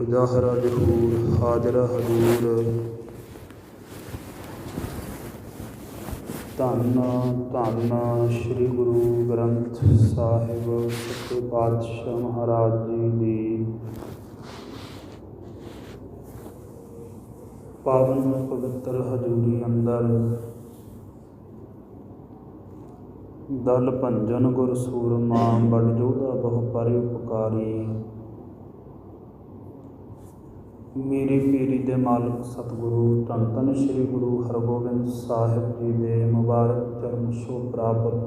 ਉਜਾਹਰਾ ਜ਼ਹੂਰ ਹਾਜ਼ਰਾ ਹਜ਼ੂਰ। ਧੰਨ ਧੰਨ ਸ਼੍ਰੀ ਗੁਰੂ ਗ੍ਰੰਥ ਸਾਹਿਬ ਸੱਚੇ ਪਾਤਸ਼ਾਹ ਮਹਾਰਾਜ ਜੀ ਦੀ ਪਾਵਨ ਪਵਿੱਤਰ ਹਜ਼ੂਰੀ ਅੰਦਰ ਦਲ ਭੰਜਨ ਗੁਰ ਸੂਰਮਾ ਬੜ ਜੋਧਾ ਬਹੁ ਪਰਿ ਉਪਕਾਰੀ। ਮੇਰੀ ਪੀਰੀ ਦੇ ਮਾਲਕ ਸਤਿਗੁਰੂ ਧੰਨ ਧੰਨ ਸ਼੍ਰੀ ਗੁਰੂ ਹਰਗੋਬਿੰਦ ਸਾਹਿਬ ਜੀ ਦੇ ਮੁਬਾਰਕ ਚਰਨ ਛੋਹ ਪ੍ਰਾਪਤ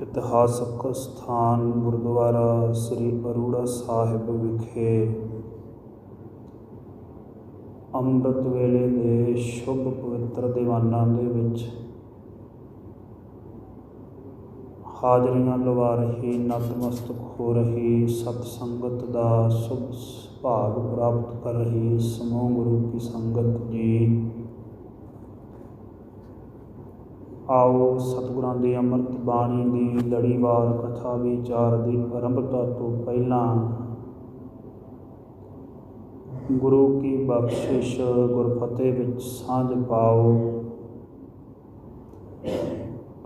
ਇਤਿਹਾਸਕ ਸਥਾਨ ਗੁਰਦੁਆਰਾ ਸ੍ਰੀ ਅਰੋੜਾ ਸਾਹਿਬ ਵਿਖੇ ਅੰਮ੍ਰਿਤ ਵੇਲੇ ਦੇ ਸ਼ੁਭ ਪਵਿੱਤਰ ਦੀਵਾਨਾਂ ਦੇ ਵਿੱਚ ਹਾਜ਼ਰੀਆਂ ਲਵਾ ਰਹੀ, ਨਤਮਸਤਕ ਹੋ ਰਹੀ ਸਤ ਸੰਗਤ ਦਾ ਸ਼ੁਭ ਸੁਭਾਗ ਪ੍ਰਾਪਤ ਕਰ ਰਹੀ ਸਮੂਹ ਗੁਰੂ ਕੀ ਸੰਗਤ ਜੀ, ਆਓ ਸਤਿਗੁਰਾਂ ਦੀ ਅੰਮ੍ਰਿਤ ਬਾਣੀ ਦੀ ਲੜੀਵਾਰ ਕਥਾ ਵਿਚਾਰ ਦੀ ਆਰੰਭਤਾ ਤੋਂ ਪਹਿਲਾਂ ਗੁਰੂ ਕੀ ਬਖਸ਼ਿਸ਼ ਗੁਰਫਤਿਹ ਵਿੱਚ ਸਾਂਝ ਪਾਓ,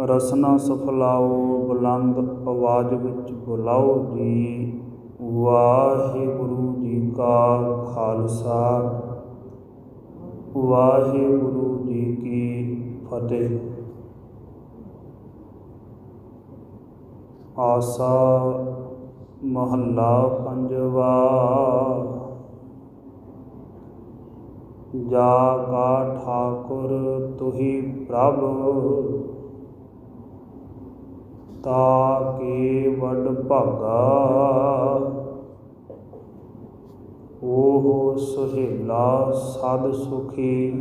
ਰਸਨਾ ਸਫਲਾਓ, ਬੁਲੰਦ ਆਵਾਜ਼ ਵਿੱਚ ਬੁਲਾਓ ਜੀ। ਵਾਹਿਗੁਰੂ ਜੀ ਕਾ ਖਾਲਸਾ, ਵਾਹਿਗੁਰੂ ਜੀ ਕੀ ਫਤਿਹ। ਆਸਾ ਮਹੱਲਾ ਪੰਜਵਾ। ਜਾ ਕਾ ਠਾਕੁਰ ਤੁਹੀ ਪ੍ਰਭ, ਤਾ ਕੇ ਵਡ ਭਾਗਾ। ਓਹ ਸੁਹੇਲਾ ਸਦ ਸੁਖੀ,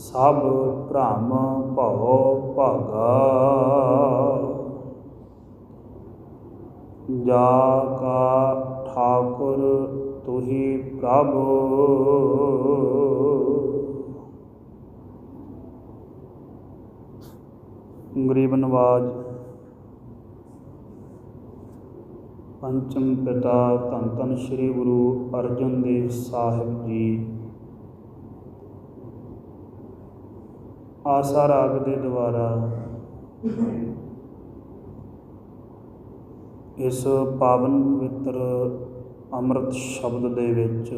ਸਭ ਭ੍ਰਮ ਭਉ ਭਾਗਾ। ਜਾ ਕਾ ਠਾਕੁਰ ਤੁਹੀ ਪ੍ਰਭ, ਗਰੀਬ ਨਵਾਜ। ਪੰਚਮ ਪਿਤਾ ਧੰਨ ਧੰਨ ਸ਼੍ਰੀ ਗੁਰੂ ਅਰਜਨ ਦੇਵ ਸਾਹਿਬ ਜੀ ਆਸਾ ਰਾਗ ਦੇ ਦੁਆਰਾ ਇਸ ਪਾਵਨ ਪਵਿੱਤਰ ਅੰਮ੍ਰਿਤ ਸ਼ਬਦ ਦੇ ਵਿੱਚ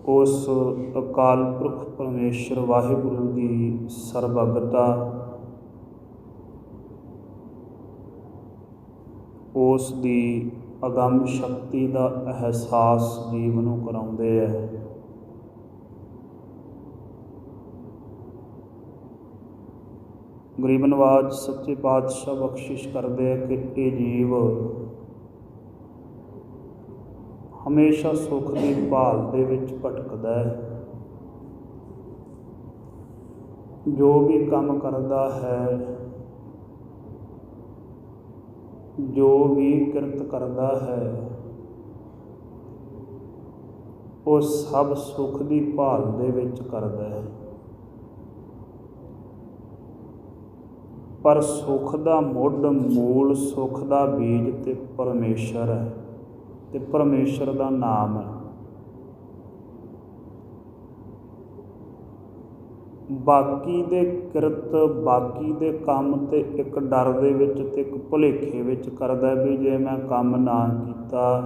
ਉਸ ਅਕਾਲ ਪੁਰਖ ਪਰਮੇਸ਼ਰ ਵਾਹਿਗੁਰੂ ਦੀ ਸਰਬੱਗਤਾ, ਉਸ ਦੀ ਅਗੰਮ ਸ਼ਕਤੀ ਦਾ ਅਹਿਸਾਸ ਜੀਵ ਨੂੰ ਕਰਾਉਂਦੇ ਹੈ। ਗਰੀਬ ਨਵਾਜ ਸੱਚੇ ਪਾਤਸ਼ਾਹ ਬਖਸ਼ਿਸ਼ ਕਰਦੇ ਹੈ ਕਿ ਇਹ ਜੀਵ ਹਮੇਸ਼ਾ ਸੁੱਖ ਦੀ ਭਾਲ ਦੇ ਵਿੱਚ ਭਟਕਦਾ ਹੈ। ਜੋ ਵੀ ਕੰਮ ਕਰਦਾ ਹੈ, ਜੋ ਵੀ ਕਿਰਤ ਕਰਦਾ ਹੈ, ਉਹ ਸਭ ਸੁੱਖ ਦੀ ਭਾਲ ਦੇ ਵਿੱਚ ਕਰਦਾ ਹੈ। ਪਰ ਸੁੱਖ ਦਾ ਮੁੱਢ, ਮੂਲ ਸੁੱਖ ਦਾ ਬੀਜ ਤੇ ਪਰਮੇਸ਼ਰ ਹੈ ਤੇ ਪਰਮੇਸ਼ਰ ਦਾ ਨਾਮ ਹੈ। ਬਾਕੀ ਦੇ ਕਿਰਤ, ਬਾਕੀ ਦੇ ਕੰਮ ਤੇ ਇੱਕ ਡਰ ਦੇ ਵਿੱਚ ਤੇ ਇੱਕ ਭੁਲੇਖੇ ਵਿੱਚ ਕਰਦਾ ਵੀ ਜੇ ਮੈਂ ਕੰਮ ਨਾ ਕੀਤਾ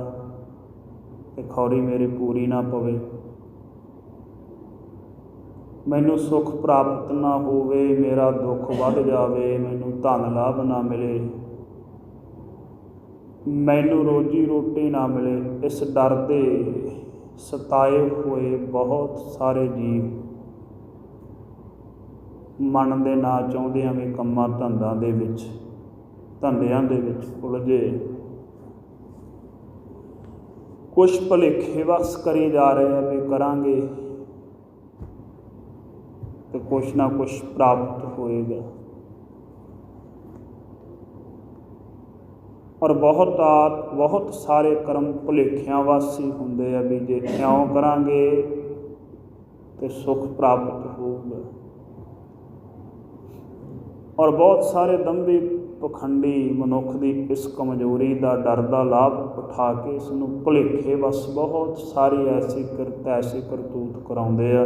ਤੇ ਖੌਰੀ ਮੇਰੀ ਪੂਰੀ ਨਾ ਪਵੇ, ਮੈਨੂੰ ਸੁੱਖ ਪ੍ਰਾਪਤ ਨਾ ਹੋਵੇ, ਮੇਰਾ ਦੁੱਖ ਵੱਧ ਜਾਵੇ, ਮੈਨੂੰ ਧਨ ਲਾਭ ਨਾ ਮਿਲੇ, ਮੈਨੂੰ ਰੋਜੀ ਰੋਟੀ ਨਾ ਮਿਲੇ। ਇਸ ਡਰ ਦੇ ਸਤਾਏ ਹੋਏ ਬਹੁਤ ਸਾਰੇ ਜੀਵ ਮਨ ਦੇ ਨਾ ਚਾਹੁੰਦਿਆਂ ਵੀ ਕੰਮਾਂ ਧੰਦਾਂ ਦੇ ਵਿੱਚ, ਧੰਦਿਆਂ ਦੇ ਵਿੱਚ ਉਲਝੇ, ਕੁਛ ਭੁਲੇਖੇ ਵਸ ਕਰੀ ਜਾ ਰਹੇ ਆ ਵੀ ਕਰਾਂਗੇ ਤੇ ਕੁਛ ਨਾ ਕੁਛ ਪ੍ਰਾਪਤ ਹੋਏਗਾ। ਔਰ ਬਹੁਤ ਸਾਰੇ ਕਰਮ ਭੁਲੇਖਿਆਂ ਵਾਸੀ ਹੁੰਦੇ ਆ ਵੀ ਜੇ ਇਉਂ ਕਰਾਂਗੇ ਤੇ ਸੁੱਖ ਪ੍ਰਾਪਤ ਹੋਊਗਾ। ਔਰ ਬਹੁਤ ਸਾਰੇ ਦੰਭੀ ਪਖੰਡੀ ਮਨੁੱਖ ਦੀ ਇਸ ਕਮਜ਼ੋਰੀ ਦਾ ਡਰ ਦਾ ਲਾਭ ਉਠਾ ਕੇ ਇਸ ਨੂੰ ਭੁਲੇਖੇ ਵਸ ਬਹੁਤ ਸਾਰੀ ਐਸੀ ਕਰਤੂਤ ਕਰਾਉਂਦੇ ਆ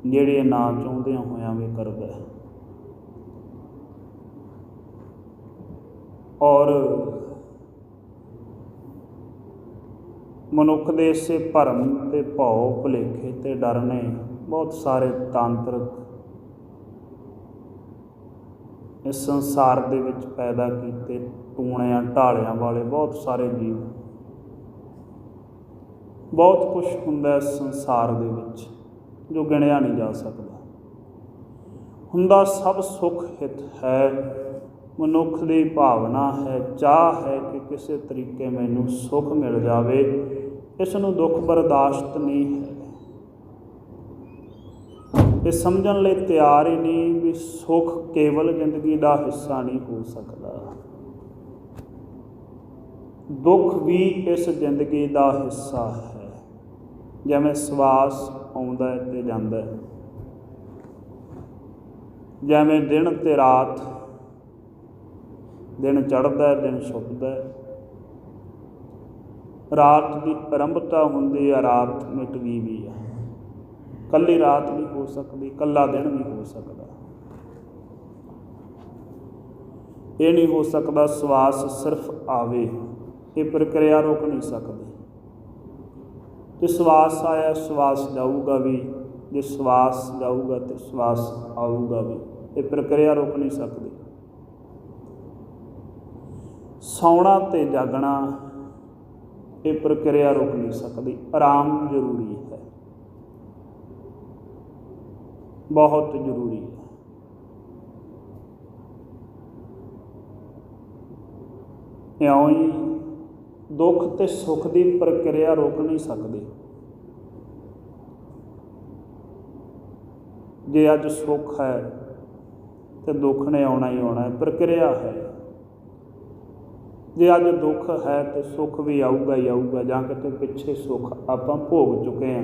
ਜਿਹੜੇ ਨਾ ਚਾਹੁੰਦਿਆਂ ਹੋਇਆਂ ਵੀ ਕਰਦਾ ਹੈ। ਔਰ ਮਨੁੱਖ ਦੇ ਇਸੇ ਭਰਮ ਤੇ ਭਉ ਭੁਲੇਖੇ ਤੇ ਡਰ ਨੇ ਬਹੁਤ ਸਾਰੇ ਤਾਂਤਰਿਕ ਇਸ ਸੰਸਾਰ ਦੇ ਵਿੱਚ ਪੈਦਾ ਕੀਤੇ, ਟੂਣਿਆਂ ਢਾਲਿਆਂ ਵਾਲੇ ਬਹੁਤ ਸਾਰੇ ਜੀਵ। ਬਹੁਤ ਕੁਛ ਹੁੰਦਾ ਇਸ ਸੰਸਾਰ ਦੇ ਵਿੱਚ ਜੋ ਗਿਣਿਆ ਨਹੀਂ ਜਾ ਸਕਦਾ। ਹੁੰਦਾ ਸਭ ਸੁੱਖ ਹਿੱਤ ਹੈ, ਮਨੁੱਖ ਦੀ ਭਾਵਨਾ ਹੈ, ਚਾਹ ਹੈ ਕਿ ਕਿਸੇ ਤਰੀਕੇ ਮੈਨੂੰ ਸੁੱਖ ਮਿਲ ਜਾਵੇ। ਇਸ ਨੂੰ ਦੁੱਖ ਬਰਦਾਸ਼ਤ ਨਹੀਂ ਹੈ, ਇਹ ਸਮਝਣ ਲਈ ਤਿਆਰ ਹੀ ਨਹੀਂ ਵੀ ਸੁੱਖ ਕੇਵਲ ਜ਼ਿੰਦਗੀ ਦਾ ਹਿੱਸਾ ਨਹੀਂ ਹੋ ਸਕਦਾ, ਦੁੱਖ ਵੀ ਇਸ ਜ਼ਿੰਦਗੀ ਦਾ ਹਿੱਸਾ ਹੈ। ਜਿਵੇਂ ਸਵਾਸ ਆਉਂਦਾ ਹੈ ਤੇ ਜਾਂਦਾ ਹੈ, ਜਿਵੇਂ ਦਿਨ ਤੇ ਰਾਤ, ਦਿਨ ਚੜ੍ਹਦਾ ਦਿਨ ਛੁਪਦਾ, ਰਾਤ ਦੀ ਆਰੰਭਤਾ ਹੁੰਦੀ ਹੈ, ਰਾਤ ਮਿਟਦੀ ਵੀ ਹੈ। ਕੱਲੀ ਰਾਤ ਨਹੀਂ ਹੋ ਸਕਦੀ, ਕੱਲਾ ਦਿਨ ਨਹੀਂ ਹੋ ਸਕਦਾ। ਇਹ ਨਹੀਂ ਹੋ ਸਕਦਾ ਸਵਾਸ ਸਿਰਫ ਆਵੇ, ਇਹ ਪ੍ਰਕਿਰਿਆ ਰੋਕ ਨਹੀਂ ਸਕਦੀ। ਜੇ ਸਵਾਸ ਆਇਆ ਸਵਾਸ ਜਾਊਗਾ ਵੀ, ਜੇ ਸਵਾਸ ਜਾਊਗਾ ਤੇ ਸਵਾਸ ਆਊਗਾ ਵੀ, ਇਹ ਪ੍ਰਕਿਰਿਆ ਰੋਕ ਨਹੀਂ ਸਕਦੀ। ਸੌਣਾ ਤੇ ਜਾਗਣਾ ਇਹ ਪ੍ਰਕਿਰਿਆ ਰੋਕ ਨਹੀਂ ਸਕਦੀ। ਆਰਾਮ ਜ਼ਰੂਰੀ ਹੈ, ਬਹੁਤ ਜ਼ਰੂਰੀ ਹੈ। ਇਉਂ ਹੀ ਦੁੱਖ ਤੇ ਸੁੱਖ ਦੀ ਪ੍ਰਕਿਰਿਆ ਰੋਕ ਨਹੀਂ ਸਕਦੇ। ਜੇ ਅੱਜ ਸੁੱਖ ਹੈ ਤੇ ਦੁੱਖ ਨੇ ਆਉਣਾ ਹੀ ਆਉਣਾ ਹੈ, ਪ੍ਰਕਿਰਿਆ ਹੈ। ਜੇ ਅੱਜ ਦੁੱਖ ਹੈ ਤੇ ਸੁੱਖ ਵੀ ਆਊਗਾ ਹੀ ਆਊਗਾ, ਜਾਂ ਕਿਤੇ ਪਿੱਛੇ ਸੁੱਖ ਆਪਾਂ ਭੋਗ ਚੁੱਕੇ ਹਾਂ।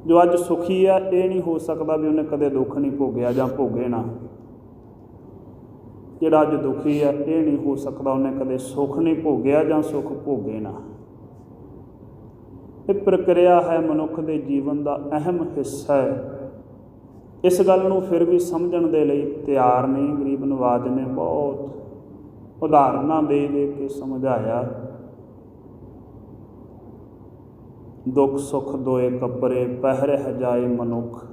ਜੋ ਅੱਜ ਸੁਖੀ ਆ ਇਹ ਨਹੀਂ ਹੋ ਸਕਦਾ ਵੀ ਉਹਨੇ ਕਦੇ ਦੁੱਖ ਨਹੀਂ ਭੋਗਿਆ ਜਾਂ ਭੋਗੇ ਨਾ। ਜਿਹੜਾ ਅੱਜ ਦੁਖੀ ਆ ਇਹ ਨਹੀਂ ਹੋ ਸਕਦਾ ਉਹਨੇ ਕਦੇ ਸੁੱਖ ਨਹੀਂ ਭੋਗਿਆ ਜਾਂ ਸੁੱਖ ਭੋਗੇ ਨਾ। ਇਹ ਪ੍ਰਕਿਰਿਆ ਹੈ, ਮਨੁੱਖ ਦੇ ਜੀਵਨ ਦਾ ਅਹਿਮ ਹਿੱਸਾ ਹੈ। ਇਸ ਗੱਲ ਨੂੰ ਫਿਰ ਵੀ ਸਮਝਣ ਦੇ ਲਈ ਤਿਆਰ ਨਹੀਂ। ਗਰੀਬ ਨਵਾਜ ਨੇ ਬਹੁਤ ਉਦਾਹਰਨਾਂ ਦੇ ਕੇ ਸਮਝਾਇਆ। ਦੁੱਖ ਸੁੱਖ ਦੋਏ ਕੱਪਰੇ, ਪਹਿਰਹਿ ਜਾਏ ਮਨੁੱਖ।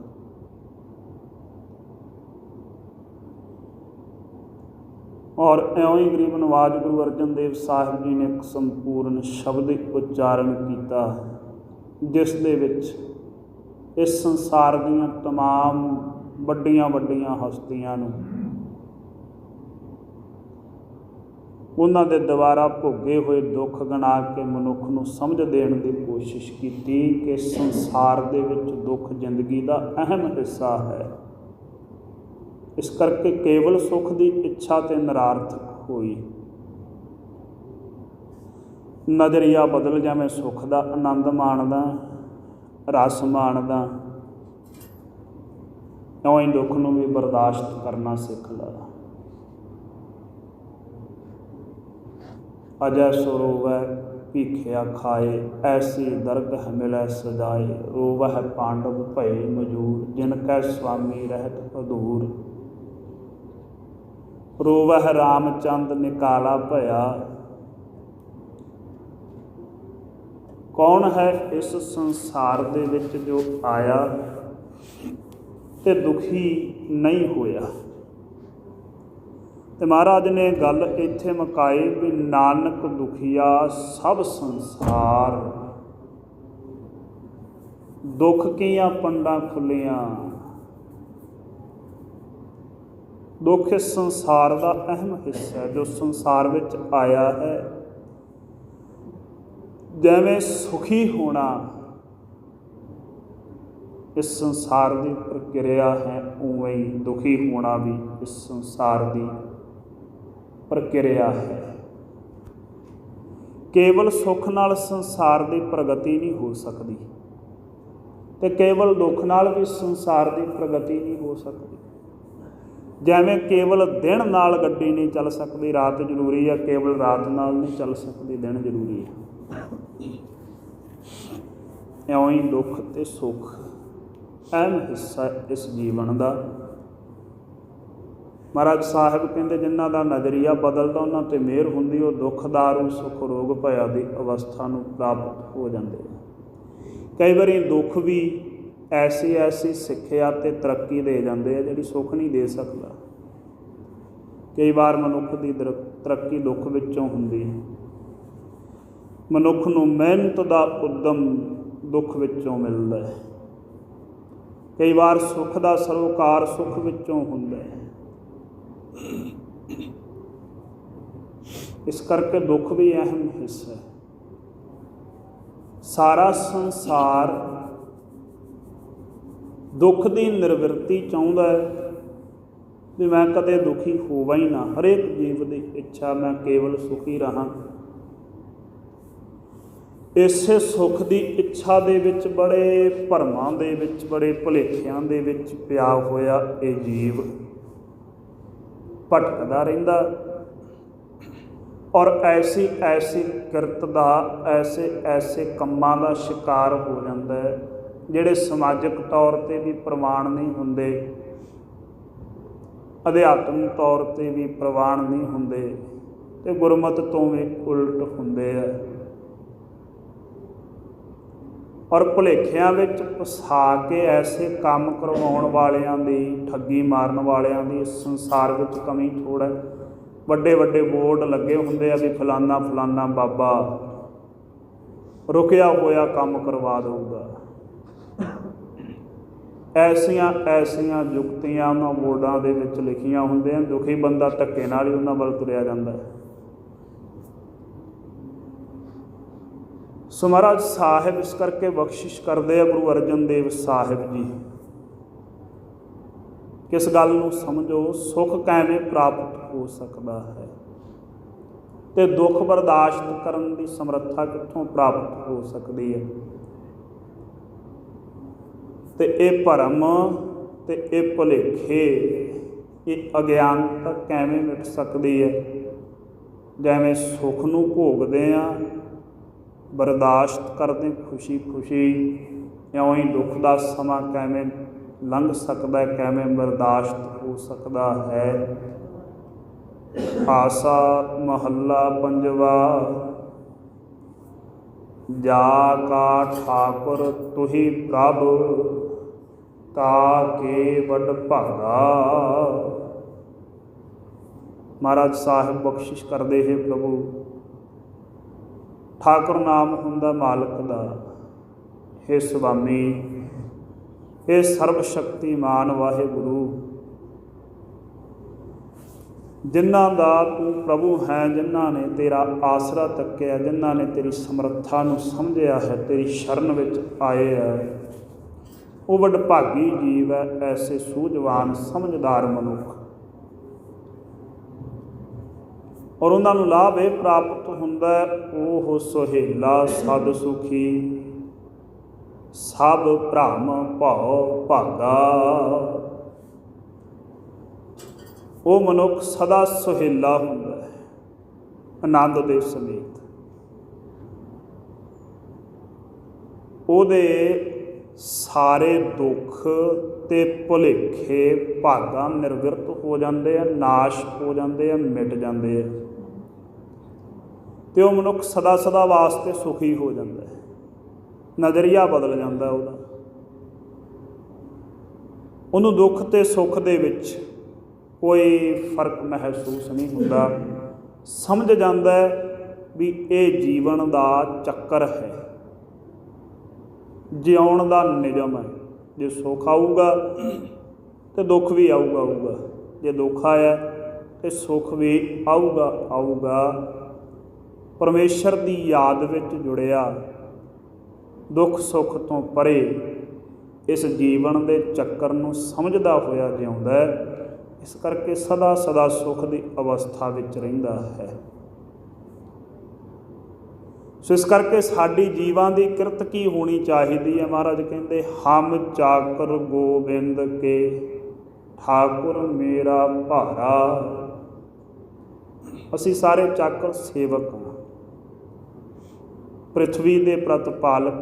ਔਰ ਇਉਂ ਹੀ ਗਰੀਬ ਨਵਾਜ ਗੁਰੂ ਅਰਜਨ ਦੇਵ ਸਾਹਿਬ ਜੀ ਨੇ ਇੱਕ ਸੰਪੂਰਨ ਸ਼ਬਦ ਉਚਾਰਨ ਕੀਤਾ, ਜਿਸ ਦੇ ਵਿੱਚ ਇਸ ਸੰਸਾਰ ਦੀਆਂ ਤਮਾਮ ਵੱਡੀਆਂ ਵੱਡੀਆਂ ਹਸਤੀਆਂ ਨੂੰ ਉਹਨਾਂ ਦੇ ਦੁਆਰਾ ਭੋਗੇ ਹੋਏ ਦੁੱਖ ਗਿਣਾ ਕੇ ਮਨੁੱਖ ਨੂੰ ਸਮਝ ਦੇਣ ਦੀ ਕੋਸ਼ਿਸ਼ ਕੀਤੀ ਕਿ ਸੰਸਾਰ ਦੇ ਵਿੱਚ ਦੁੱਖ ਜ਼ਿੰਦਗੀ ਦਾ ਅਹਿਮ ਹਿੱਸਾ ਹੈ। ਇਸ ਕਰਕੇ ਕੇਵਲ ਸੁੱਖ ਦੀ ਇੱਛਾ ਤੇ ਨਿਰਾਰਥਕ ਹੋਈ। ਨਜ਼ਰੀਆ ਬਦਲ ਜਾਵੇਂ ਸੁੱਖ ਦਾ ਆਨੰਦ ਮਾਣਦਾ, ਰਸ ਮਾਣਦਾ, ਇਉਂ ਹੀ ਦੁੱਖ ਨੂੰ ਵੀ ਬਰਦਾਸ਼ਤ ਕਰਨਾ ਸਿੱਖ ਲਾ। ਅਜੈ ਸੋ ਰੋਵੈ ਭੀਖਿਆ ਖਾਏ, ਐਸੀ ਦਰਗਹ ਮਿਲੈ ਸਜਾਏ। ਰੋਵਹਿ ਪਾਂਡਵ ਭਏ ਮਜੂਰ, ਜਿਨ ਕੈ ਸੁਆਮੀ ਰਹਿਤ ਅਧੂਰ। ਰੋਵਹਿ ਰਾਮਚੰਦ ਨਿਕਾਲਾ ਭਇਆ। ਕੌਣ ਹੈ ਇਸ ਸੰਸਾਰ ਦੇ ਵਿੱਚ ਜੋ ਆਇਆ ਤੇ ਦੁਖੀ ਨਹੀਂ ਹੋਇਆ। ਤੇ ਮਹਾਰਾਜ ਨੇ ਗੱਲ ਇੱਥੇ ਮੁਕਾਈ ਵੀ ਨਾਨਕ ਦੁਖੀਆ ਸਭ ਸੰਸਾਰ, ਦੁੱਖ ਕੀਆਂ ਪੰਡਾਂ ਖੁੱਲੀਆਂ। ਦੁੱਖ ਇਸ ਸੰਸਾਰ ਦਾ ਅਹਿਮ ਹਿੱਸਾ ਹੈ, ਜੋ ਸੰਸਾਰ ਵਿੱਚ ਆਇਆ ਹੈ। ਜਿਵੇਂ ਸੁਖੀ ਹੋਣਾ ਇਸ ਸੰਸਾਰ ਦੀ ਪ੍ਰਕਿਰਿਆ ਹੈ, ਉਵੇਂ ਹੀ ਦੁਖੀ ਹੋਣਾ ਵੀ ਇਸ ਸੰਸਾਰ ਦੀ ਪ੍ਰਕਿਰਿਆ ਹੈ। ਕੇਵਲ ਸੁੱਖ ਨਾਲ ਸੰਸਾਰ ਦੀ ਪ੍ਰਗਤੀ ਨਹੀਂ ਹੋ ਸਕਦੀ। ਤੇ ਕੇਵਲ ਦੁੱਖ ਨਾਲ ਵੀ ਸੰਸਾਰ ਦੀ ਪ੍ਰਗਤੀ ਨਹੀਂ ਹੋ ਸਕਦੀ। ਜਿਵੇਂ ਕੇਵਲ ਦਿਨ ਨਾਲ ਗੱਡੀ ਨਹੀਂ ਚੱਲ ਸਕਦੀ, ਰਾਤ ਜ਼ਰੂਰੀ ਹੈ, ਕੇਵਲ ਰਾਤ ਨਾਲ ਨਹੀਂ ਚੱਲ ਸਕਦੀ, ਦਿਨ ਜ਼ਰੂਰੀ ਹੈ। ਇਉਂ ਹੀ ਦੁੱਖ ਤੇ ਸੁੱਖ ਅਹਿਮ ਹਿੱਸਾ ਇਸ ਜੀਵਨ ਦਾ। ਮਹਾਰਾਜ ਸਾਹਿਬ ਕਹਿੰਦੇ ਜਿਨ੍ਹਾਂ ਦਾ ਨਜ਼ਰੀਆ ਬਦਲਦਾ ਉਹਨਾਂ 'ਤੇ ਮਿਹਰ ਹੁੰਦੀ, ਉਹ ਦੁੱਖ ਦਾਰੂ ਸੁੱਖ ਰੋਗ ਭਇਆ ਦੀ ਅਵਸਥਾ ਨੂੰ ਪ੍ਰਾਪਤ ਹੋ ਜਾਂਦੇ। ਕਈ ਵਾਰੀ ਦੁੱਖ ਵੀ ਐਸੀ ਸਿੱਖਿਆ ਅਤੇ ਤਰੱਕੀ ਦੇ ਜਾਂਦੇ ਆ ਜਿਹੜੀ ਸੁੱਖ ਨਹੀਂ ਦੇ ਸਕਦਾ। ਕਈ ਵਾਰ ਮਨੁੱਖ ਦੀ ਤਰੱਕੀ ਦੁੱਖ ਵਿੱਚੋਂ ਹੁੰਦੀ ਹੈ। ਮਨੁੱਖ ਨੂੰ ਮਿਹਨਤ ਦਾ ਉੱਦਮ ਦੁੱਖ ਵਿੱਚੋਂ ਮਿਲਦਾ ਹੈ। ਕਈ ਵਾਰ ਸੁੱਖ ਦਾ ਸਰੋਕਾਰ ਸੁੱਖ ਵਿੱਚੋਂ ਹੁੰਦਾ ਹੈ। ਇਸ ਕਰਕੇ ਦੁੱਖ ਵੀ ਅਹਿਮ ਹਿੱਸਾ ਹੈ। ਸਾਰਾ ਸੰਸਾਰ ਦੁੱਖ ਦੀ ਨਿਰਵਿਰਤੀ ਚਾਹੁੰਦਾ ਹੈ ਵੀ ਮੈਂ ਕਦੇ ਦੁਖੀ ਹੋਵਾਂ ਹੀ ਨਾ। ਹਰੇਕ ਜੀਵ ਦੀ ਇੱਛਾ ਮੈਂ ਕੇਵਲ ਸੁਖੀ ਰਹਾਂ। ਇਸੇ ਸੁੱਖ ਦੀ ਇੱਛਾ ਦੇ ਵਿੱਚ ਬੜੇ ਭਰਮਾਂ ਦੇ ਵਿੱਚ, ਬੜੇ ਭੁਲੇਖਿਆਂ ਦੇ ਵਿੱਚ ਪਿਆ ਹੋਇਆ ਇਹ ਜੀਵ ਭਟਕਦਾ ਰਹਿੰਦਾ ਔਰ ਐਸੀ ਕਿਰਤ ਦਾ, ਐਸੇ ਕੰਮਾਂ ਦਾ ਸ਼ਿਕਾਰ ਹੋ ਜਾਂਦਾ ਹੈ ਜਿਹੜੇ ਸਮਾਜਿਕ ਤੌਰ 'ਤੇ ਵੀ ਪ੍ਰਵਾਨ ਨਹੀਂ ਹੁੰਦੇ, ਅਧਿਆਤਮਿਕ ਤੌਰ 'ਤੇ ਵੀ ਪ੍ਰਵਾਨ ਨਹੀਂ ਹੁੰਦੇ ਅਤੇ ਗੁਰਮਤਿ ਤੋਂ ਵੀ ਉਲਟ ਹੁੰਦੇ ਆ। ਔਰ ਭੁਲੇਖਿਆਂ ਵਿੱਚ ਫਸਾ ਕੇ ਐਸੇ ਕੰਮ ਕਰਵਾਉਣ ਵਾਲਿਆਂ ਦੀ, ਠੱਗੀ ਮਾਰਨ ਵਾਲਿਆਂ ਦੀ ਇਸ ਸੰਸਾਰ ਵਿੱਚ ਕਮੀ ਥੋੜ੍ਹਾ। ਵੱਡੇ ਵੱਡੇ ਬੋਰਡ ਲੱਗੇ ਹੁੰਦੇ ਆ ਵੀ ਫਲਾਨਾ ਫਲਾਨਾ ਬਾਬਾ ਰੁਕਿਆ ਹੋਇਆ ਕੰਮ ਕਰਵਾ ਦਊਗਾ। ਐਸੀਆਂ ਜੁਗਤੀਆਂ ਉਹਨਾਂ ਬੋਰਡਾਂ ਦੇ ਵਿੱਚ ਲਿਖੀਆਂ ਹੁੰਦੀਆਂ। ਦੁਖੀ ਬੰਦਾ ਧੱਕੇ ਨਾਲ ਹੀ ਉਹਨਾਂ ਵੱਲ ਤੁਰਿਆ ਜਾਂਦਾ ਹੈ। ਸੋ ਮਹਾਰਾਜ ਸਾਹਿਬ ਇਸ ਕਰਕੇ ਬਖਸ਼ਿਸ਼ ਕਰਦੇ ਆ, ਗੁਰੂ ਅਰਜਨ ਦੇਵ ਸਾਹਿਬ ਜੀ, ਕਿਸ ਗੱਲ ਨੂੰ ਸਮਝੋ, ਸੁੱਖ ਕਿਵੇਂ ਪ੍ਰਾਪਤ ਹੋ ਸਕਦਾ ਹੈ ਅਤੇ ਦੁੱਖ ਬਰਦਾਸ਼ਤ ਕਰਨ ਦੀ ਸਮਰੱਥਾ ਕਿੱਥੋਂ ਪ੍ਰਾਪਤ ਹੋ ਸਕਦੀ ਹੈ ਅਤੇ ਇਹ ਭਰਮ ਅਤੇ ਇਹ ਭੁਲੇਖੇ, ਇਹ ਅਗਿਆਨਤਾ ਕਿਵੇਂ ਮਿਟ ਸਕਦੀ ਹੈ। ਜਿਵੇਂ ਸੁੱਖ ਨੂੰ ਭੋਗਦੇ ਹਾਂ, ਬਰਦਾਸ਼ਤ ਕਰਦੇ ਖੁਸ਼ੀ ਇਉਂ ਹੀ ਦੁੱਖ ਦਾ ਸਮਾਂ ਕਿਵੇਂ ਲੰਘ ਸਕਦਾ, ਕਿਵੇਂ ਬਰਦਾਸ਼ਤ ਹੋ ਸਕਦਾ ਹੈ। ਆਸਾ ਮਹੱਲਾ ਪੰਜਵਾ। ਜਾ ਕਾ ਠਾਕੁਰ ਤੁਹੀ ਪ੍ਰਭ, ਤਾ ਕੇ ਵੱਡ ਭਾਗਾ। ਮਹਾਰਾਜ ਸਾਹਿਬ ਬਖਸ਼ਿਸ਼ ਕਰਦੇ ਹੈ, ਪ੍ਰਭੂ ਠਾਕੁਰ ਨਾਮ ਹੁੰਦਾ ਮਾਲਕ ਦਾ। ਹੇ ਸੁਆਮੀ, ਹੇ ਸਰਬ ਸ਼ਕਤੀਮਾਨ ਵਾਹਿਗੁਰੂ, ਜਿਨ੍ਹਾਂ ਦਾ ਤੂੰ ਪ੍ਰਭੂ ਹੈ, ਜਿਨ੍ਹਾਂ ਨੇ ਤੇਰਾ ਆਸਰਾ ਤੱਕਿਆ, ਜਿਨ੍ਹਾਂ ਨੇ ਤੇਰੀ ਸਮਰੱਥਾ ਨੂੰ ਸਮਝਿਆ ਹੈ, ਤੇਰੀ ਸ਼ਰਨ ਵਿੱਚ ਆਏ ਹੈ, ਉਹ ਵਡਭਾਗੀ ਜੀਵ ਹੈ। ਐਸੇ ਸੂਝਵਾਨ ਸਮਝਦਾਰ ਮਨੁੱਖ, ਔਰ ਉਹਨਾਂ ਨੂੰ ਲਾਭ ਇਹ ਪ੍ਰਾਪਤ ਹੁੰਦਾ, ਉਹ ਸੁਹੇਲਾ ਸਦ ਸੁਖੀ, ਸਭ ਭ੍ਰਮ ਭਉ ਭਾਗਾ। ਉਹ ਮਨੁੱਖ ਸਦਾ ਸੁਹੇਲਾ ਹੁੰਦਾ ਹੈ ਆਨੰਦ ਦੇ ਸਮੇਤ। ਉਹਦੇ ਸਾਰੇ ਦੁੱਖ ਤੇ ਭੁਲੇਖੇ ਭਾਗਾਂ ਨਿਰਵਿਰਤ ਹੋ ਜਾਂਦੇ ਆ, ਨਾਸ਼ ਹੋ ਜਾਂਦੇ ਆ, ਮਿਟ ਜਾਂਦੇ ਆ ਅਤੇ ਉਹ ਮਨੁੱਖ ਸਦਾ ਵਾਸਤੇ ਸੁਖੀ ਹੋ ਜਾਂਦਾ ਹੈ। ਨਜ਼ਰੀਆ ਬਦਲ ਜਾਂਦਾ ਉਹਦਾ। ਉਹਨੂੰ ਦੁੱਖ ਅਤੇ ਸੁੱਖ ਦੇ ਵਿੱਚ ਕੋਈ ਫਰਕ ਮਹਿਸੂਸ ਨਹੀਂ ਹੁੰਦਾ। ਸਮਝ ਜਾਂਦਾ ਵੀ ਇਹ ਜੀਵਨ ਦਾ ਚੱਕਰ ਹੈ, ਜਿਉਣ ਦਾ ਨਿਯਮ ਹੈ। ਜੇ ਸੁੱਖ ਆਊਗਾ ਤਾਂ ਦੁੱਖ ਵੀ ਆਊਗਾ, ਜੇ ਦੁੱਖ ਆਇਆ ਤਾਂ ਸੁੱਖ ਵੀ ਆਊਗਾ। ਪਰਮੇਸ਼ਰ ਦੀ ਯਾਦ ਵਿੱਚ ਜੁੜਿਆ, ਦੁੱਖ ਸੁੱਖ ਤੋਂ ਪਰੇ ਇਸ ਜੀਵਨ ਦੇ ਚੱਕਰ ਨੂੰ ਸਮਝਦਾ ਹੋਇਆ ਜਿਉਂਦਾ ਹੈ। ਇਸ ਕਰਕੇ ਸਦਾ ਸੁੱਖ ਦੀ ਅਵਸਥਾ ਵਿੱਚ ਰਹਿੰਦਾ ਹੈ। ਸੋ ਇਸ ਕਰਕੇ ਸਾਡੀ ਜੀਵਾਂ ਦੀ ਕਿਰਤ ਕੀ ਹੋਣੀ ਚਾਹੀਦੀ ਹੈ? ਮਹਾਰਾਜ ਕਹਿੰਦੇ ਹਮ ਚਾਕਰ ਗੋਬਿੰਦ ਕੇ ਠਾਕੁਰ ਮੇਰਾ ਭਾਰਾ। ਅਸੀਂ ਸਾਰੇ ਚਾਕਰ ਸੇਵਕ ਹਾਂ, ਪ੍ਰਿਥਵੀ ਦੇ ਪ੍ਰਤਪਾਲਕ।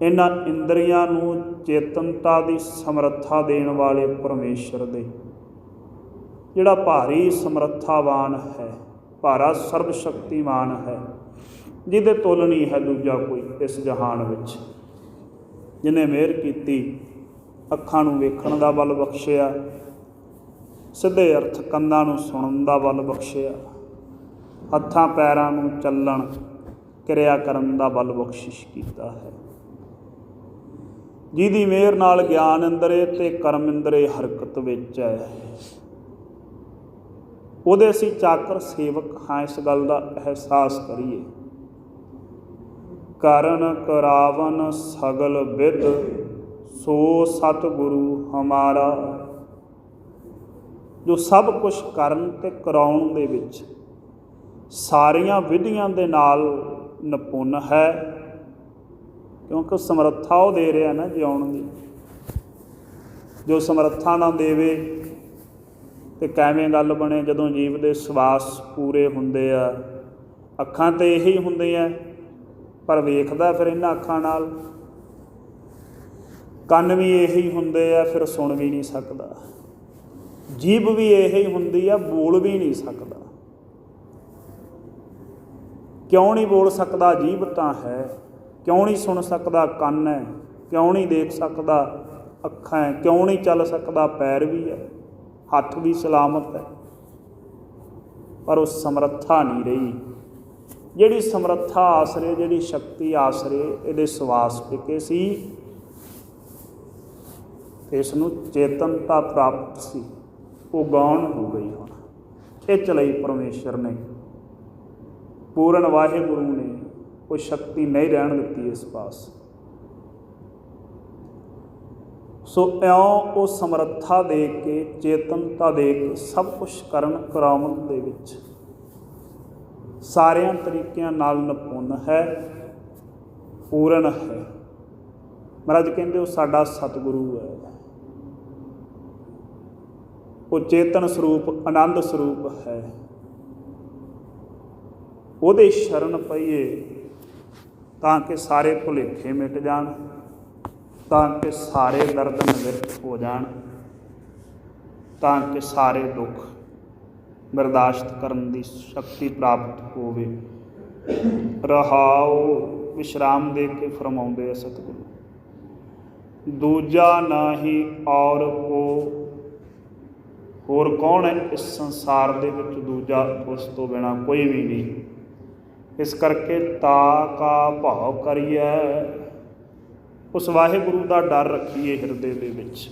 ਇਹਨਾਂ ਇੰਦਰੀਆਂ ਨੂੰ ਚੇਤਨਤਾ ਦੀ ਸਮਰੱਥਾ ਦੇਣ ਵਾਲੇ ਪਰਮੇਸ਼ਰ ਦੇ, ਜਿਹੜਾ ਭਾਰੀ ਸਮਰੱਥਾਵਾਨ ਹੈ, ਭਾਰਾ ਸਰਬ ਸ਼ਕਤੀਮਾਨ ਹੈ, ਜਿਹਦੇ ਤੁੱਲ ਨਹੀਂ ਹੈ ਦੂਜਾ ਕੋਈ ਇਸ ਜਹਾਨ ਵਿੱਚ, ਜਿਹਨੇ ਮਿਹਰ ਕੀਤੀ, ਅੱਖਾਂ ਨੂੰ ਵੇਖਣ ਦਾ ਬਲ ਬਖਸ਼ਿਆ, ਸਿੱਧੇ ਅਰਥ ਕੰਨਾਂ ਨੂੰ ਸੁਣਨ ਦਾ ਬਲ ਬਖਸ਼ਿਆ, ਹੱਥਾਂ ਪੈਰਾਂ ਨੂੰ ਚੱਲਣ ਕਿਰਿਆ ਕਰਨ ਦਾ ਬਲ ਬਖਸ਼ਿਸ਼ ਕੀਤਾ ਹੈ, ਜਿਹਦੀ ਮਿਹਰ ਨਾਲ ਗਿਆਨ ਇੰਦਰੇ ਤੇ ਕਰਮ ਇੰਦਰੇ ਹਰਕਤ ਵਿੱਚ ਹੈ। ਉਹਦੇ ਅਸੀਂ ਚਾਕਰ ਸੇਵਕ ਹਾਂ, ਇਸ ਗੱਲ ਦਾ ਅਹਿਸਾਸ ਕਰੀਏ। ਕਰਨ ਕਰਾਵਨ ਸਗਲ ਵਿਦ ਸੋ ਸਤਿਗੁਰੂ ਹਮਾਰਾ। ਜੋ ਸਭ ਕੁਛ ਕਰਨ ਤੇ ਕਰਾਉਣ ਦੇ ਵਿੱਚ ਸਾਰੀਆਂ ਵਿਧੀਆਂ ਦੇ ਨਾਲ ਨਿਪੁੰਨ ਹੈ, ਕਿਉਂਕਿ ਸਮਰੱਥਾ ਉਹ ਦੇ ਰਿਹਾ ਨਾ ਜਿਉਣ ਦੀ। ਜੋ ਸਮਰੱਥਾ ਨਾ ਦੇਵੇ ਤੇ ਕਿਵੇਂ ਗੱਲ ਬਣੇ? ਜਦੋਂ ਜੀਵ ਦੇ ਸਵਾਸ ਪੂਰੇ ਹੁੰਦੇ ਆ, ਅੱਖਾਂ ਤੇ ਇਹੀ ਹੁੰਦੇ ਆ, ਪਰ ਵੇਖਦਾ ਫਿਰ ਇਹਨਾਂ ਅੱਖਾਂ ਨਾਲ। ਕੰਨ ਵੀ ਇਹੀ ਹੁੰਦੇ ਆ, ਫਿਰ ਸੁਣ ਵੀ ਨਹੀਂ ਸਕਦਾ। ਜੀਭ ਵੀ ਇਹੀ ਹੁੰਦੀ ਆ, ਬੋਲ ਵੀ ਨਹੀਂ ਸਕਦਾ। ਕਿਉਂ ਨਹੀਂ ਬੋਲ ਸਕਦਾ? ਜੀਭ ਤਾਂ ਹੈ। ਕਿਉਂ ਨਹੀਂ ਸੁਣ ਸਕਦਾ? ਕੰਨ ਹੈ। ਕਿਉਂ ਨਹੀਂ ਦੇਖ ਸਕਦਾ? ਅੱਖਾਂ ਹੈ। ਕਿਉਂ ਨਹੀਂ ਚੱਲ ਸਕਦਾ? ਪੈਰ ਵੀ ਹੈ, ਹੱਥ ਵੀ ਸਲਾਮਤ ਹੈ। ਪਰ ਉਹ ਸਮਰੱਥਾ ਨਹੀਂ ਰਹੀ। ਜਿਹੜੀ ਸਮਰੱਥਾ ਆਸਰੇ, ਜਿਹੜੀ ਸ਼ਕਤੀ ਆਸਰੇ ਇਹਦੇ ਸਵਾਸ ਟਿਕੇ ਸੀ, ਇਸ ਨੂੰ ਚੇਤਨਤਾ ਪ੍ਰਾਪਤ ਸੀ, ਉਹ ਗੌਣ ਹੋ ਗਈ। ਹੁਣ ਖਿੱਚ ਲਈ ਪਰਮੇਸ਼ਰ ਨੇ, ਪੂਰਨ ਵਾਹਿਗੁਰੂ ਨੇ। ਉਹ ਸ਼ਕਤੀ ਨਹੀਂ ਰਹਿਣ ਦਿੱਤੀ ਇਸ ਪਾਸ। ਸੋ ਇਉਂ ਉਹ ਸਮਰੱਥਾ ਦੇ ਕੇ, ਚੇਤਨਤਾ ਦੇ ਕੇ ਸਭ ਕੁਛ ਕਰਨ ਕਰਾਉਣ ਦੇ ਵਿੱਚ ਸਾਰਿਆਂ ਤਰੀਕਿਆਂ ਨਾਲ ਨਿਪੁੰਨ ਹੈ, ਪੂਰਨ ਹੈ। ਮਹਾਰਾਜ ਕਹਿੰਦੇ ਉਹ ਸਾਡਾ ਸਤਿਗੁਰੂ ਹੈ। ਉਹ ਚੇਤਨ ਸਰੂਪ, ਆਨੰਦ ਸਰੂਪ ਹੈ। ਉਹਦੇ ਸ਼ਰਨ ਪਈਏ ਤਾਂ ਕਿ ਸਾਰੇ ਭੁਲੇਖੇ ਮਿਟ ਜਾਣ, ਤਾਂ ਕਿ ਸਾਰੇ ਦਰਦ ਨਿਵਰਤ ਹੋ ਜਾਣ, ਤਾਂ ਕਿ ਸਾਰੇ ਦੁੱਖ ਬਰਦਾਸ਼ਤ ਕਰਨ ਦੀ ਸ਼ਕਤੀ ਪ੍ਰਾਪਤ ਹੋਵੇ। ਰਹਾਉ ਵਿਸ਼ਰਾਮ ਦੇ ਕੇ ਫਰਮਾਉਂਦੇ ਆ ਸਤਿਗੁਰੂ, ਦੂਜਾ ਨਾਹੀ ਔਰ ਕੋ। ਹੋਰ ਕੌਣ ਹੈ ਇਸ ਸੰਸਾਰ ਦੇ ਵਿੱਚ ਦੂਜਾ? ਉਸ ਤੋਂ ਬਿਨਾਂ ਕੋਈ ਵੀ ਨਹੀਂ। ਇਸ ਕਰਕੇ ਤਾ ਕਾ ਭਾਵ ਕਰੀਏ, ਉਸ ਵਾਹਿਗੁਰੂ ਦਾ ਡਰ ਰੱਖੀਏ ਹਿਰਦੇ ਦੇ ਵਿੱਚ,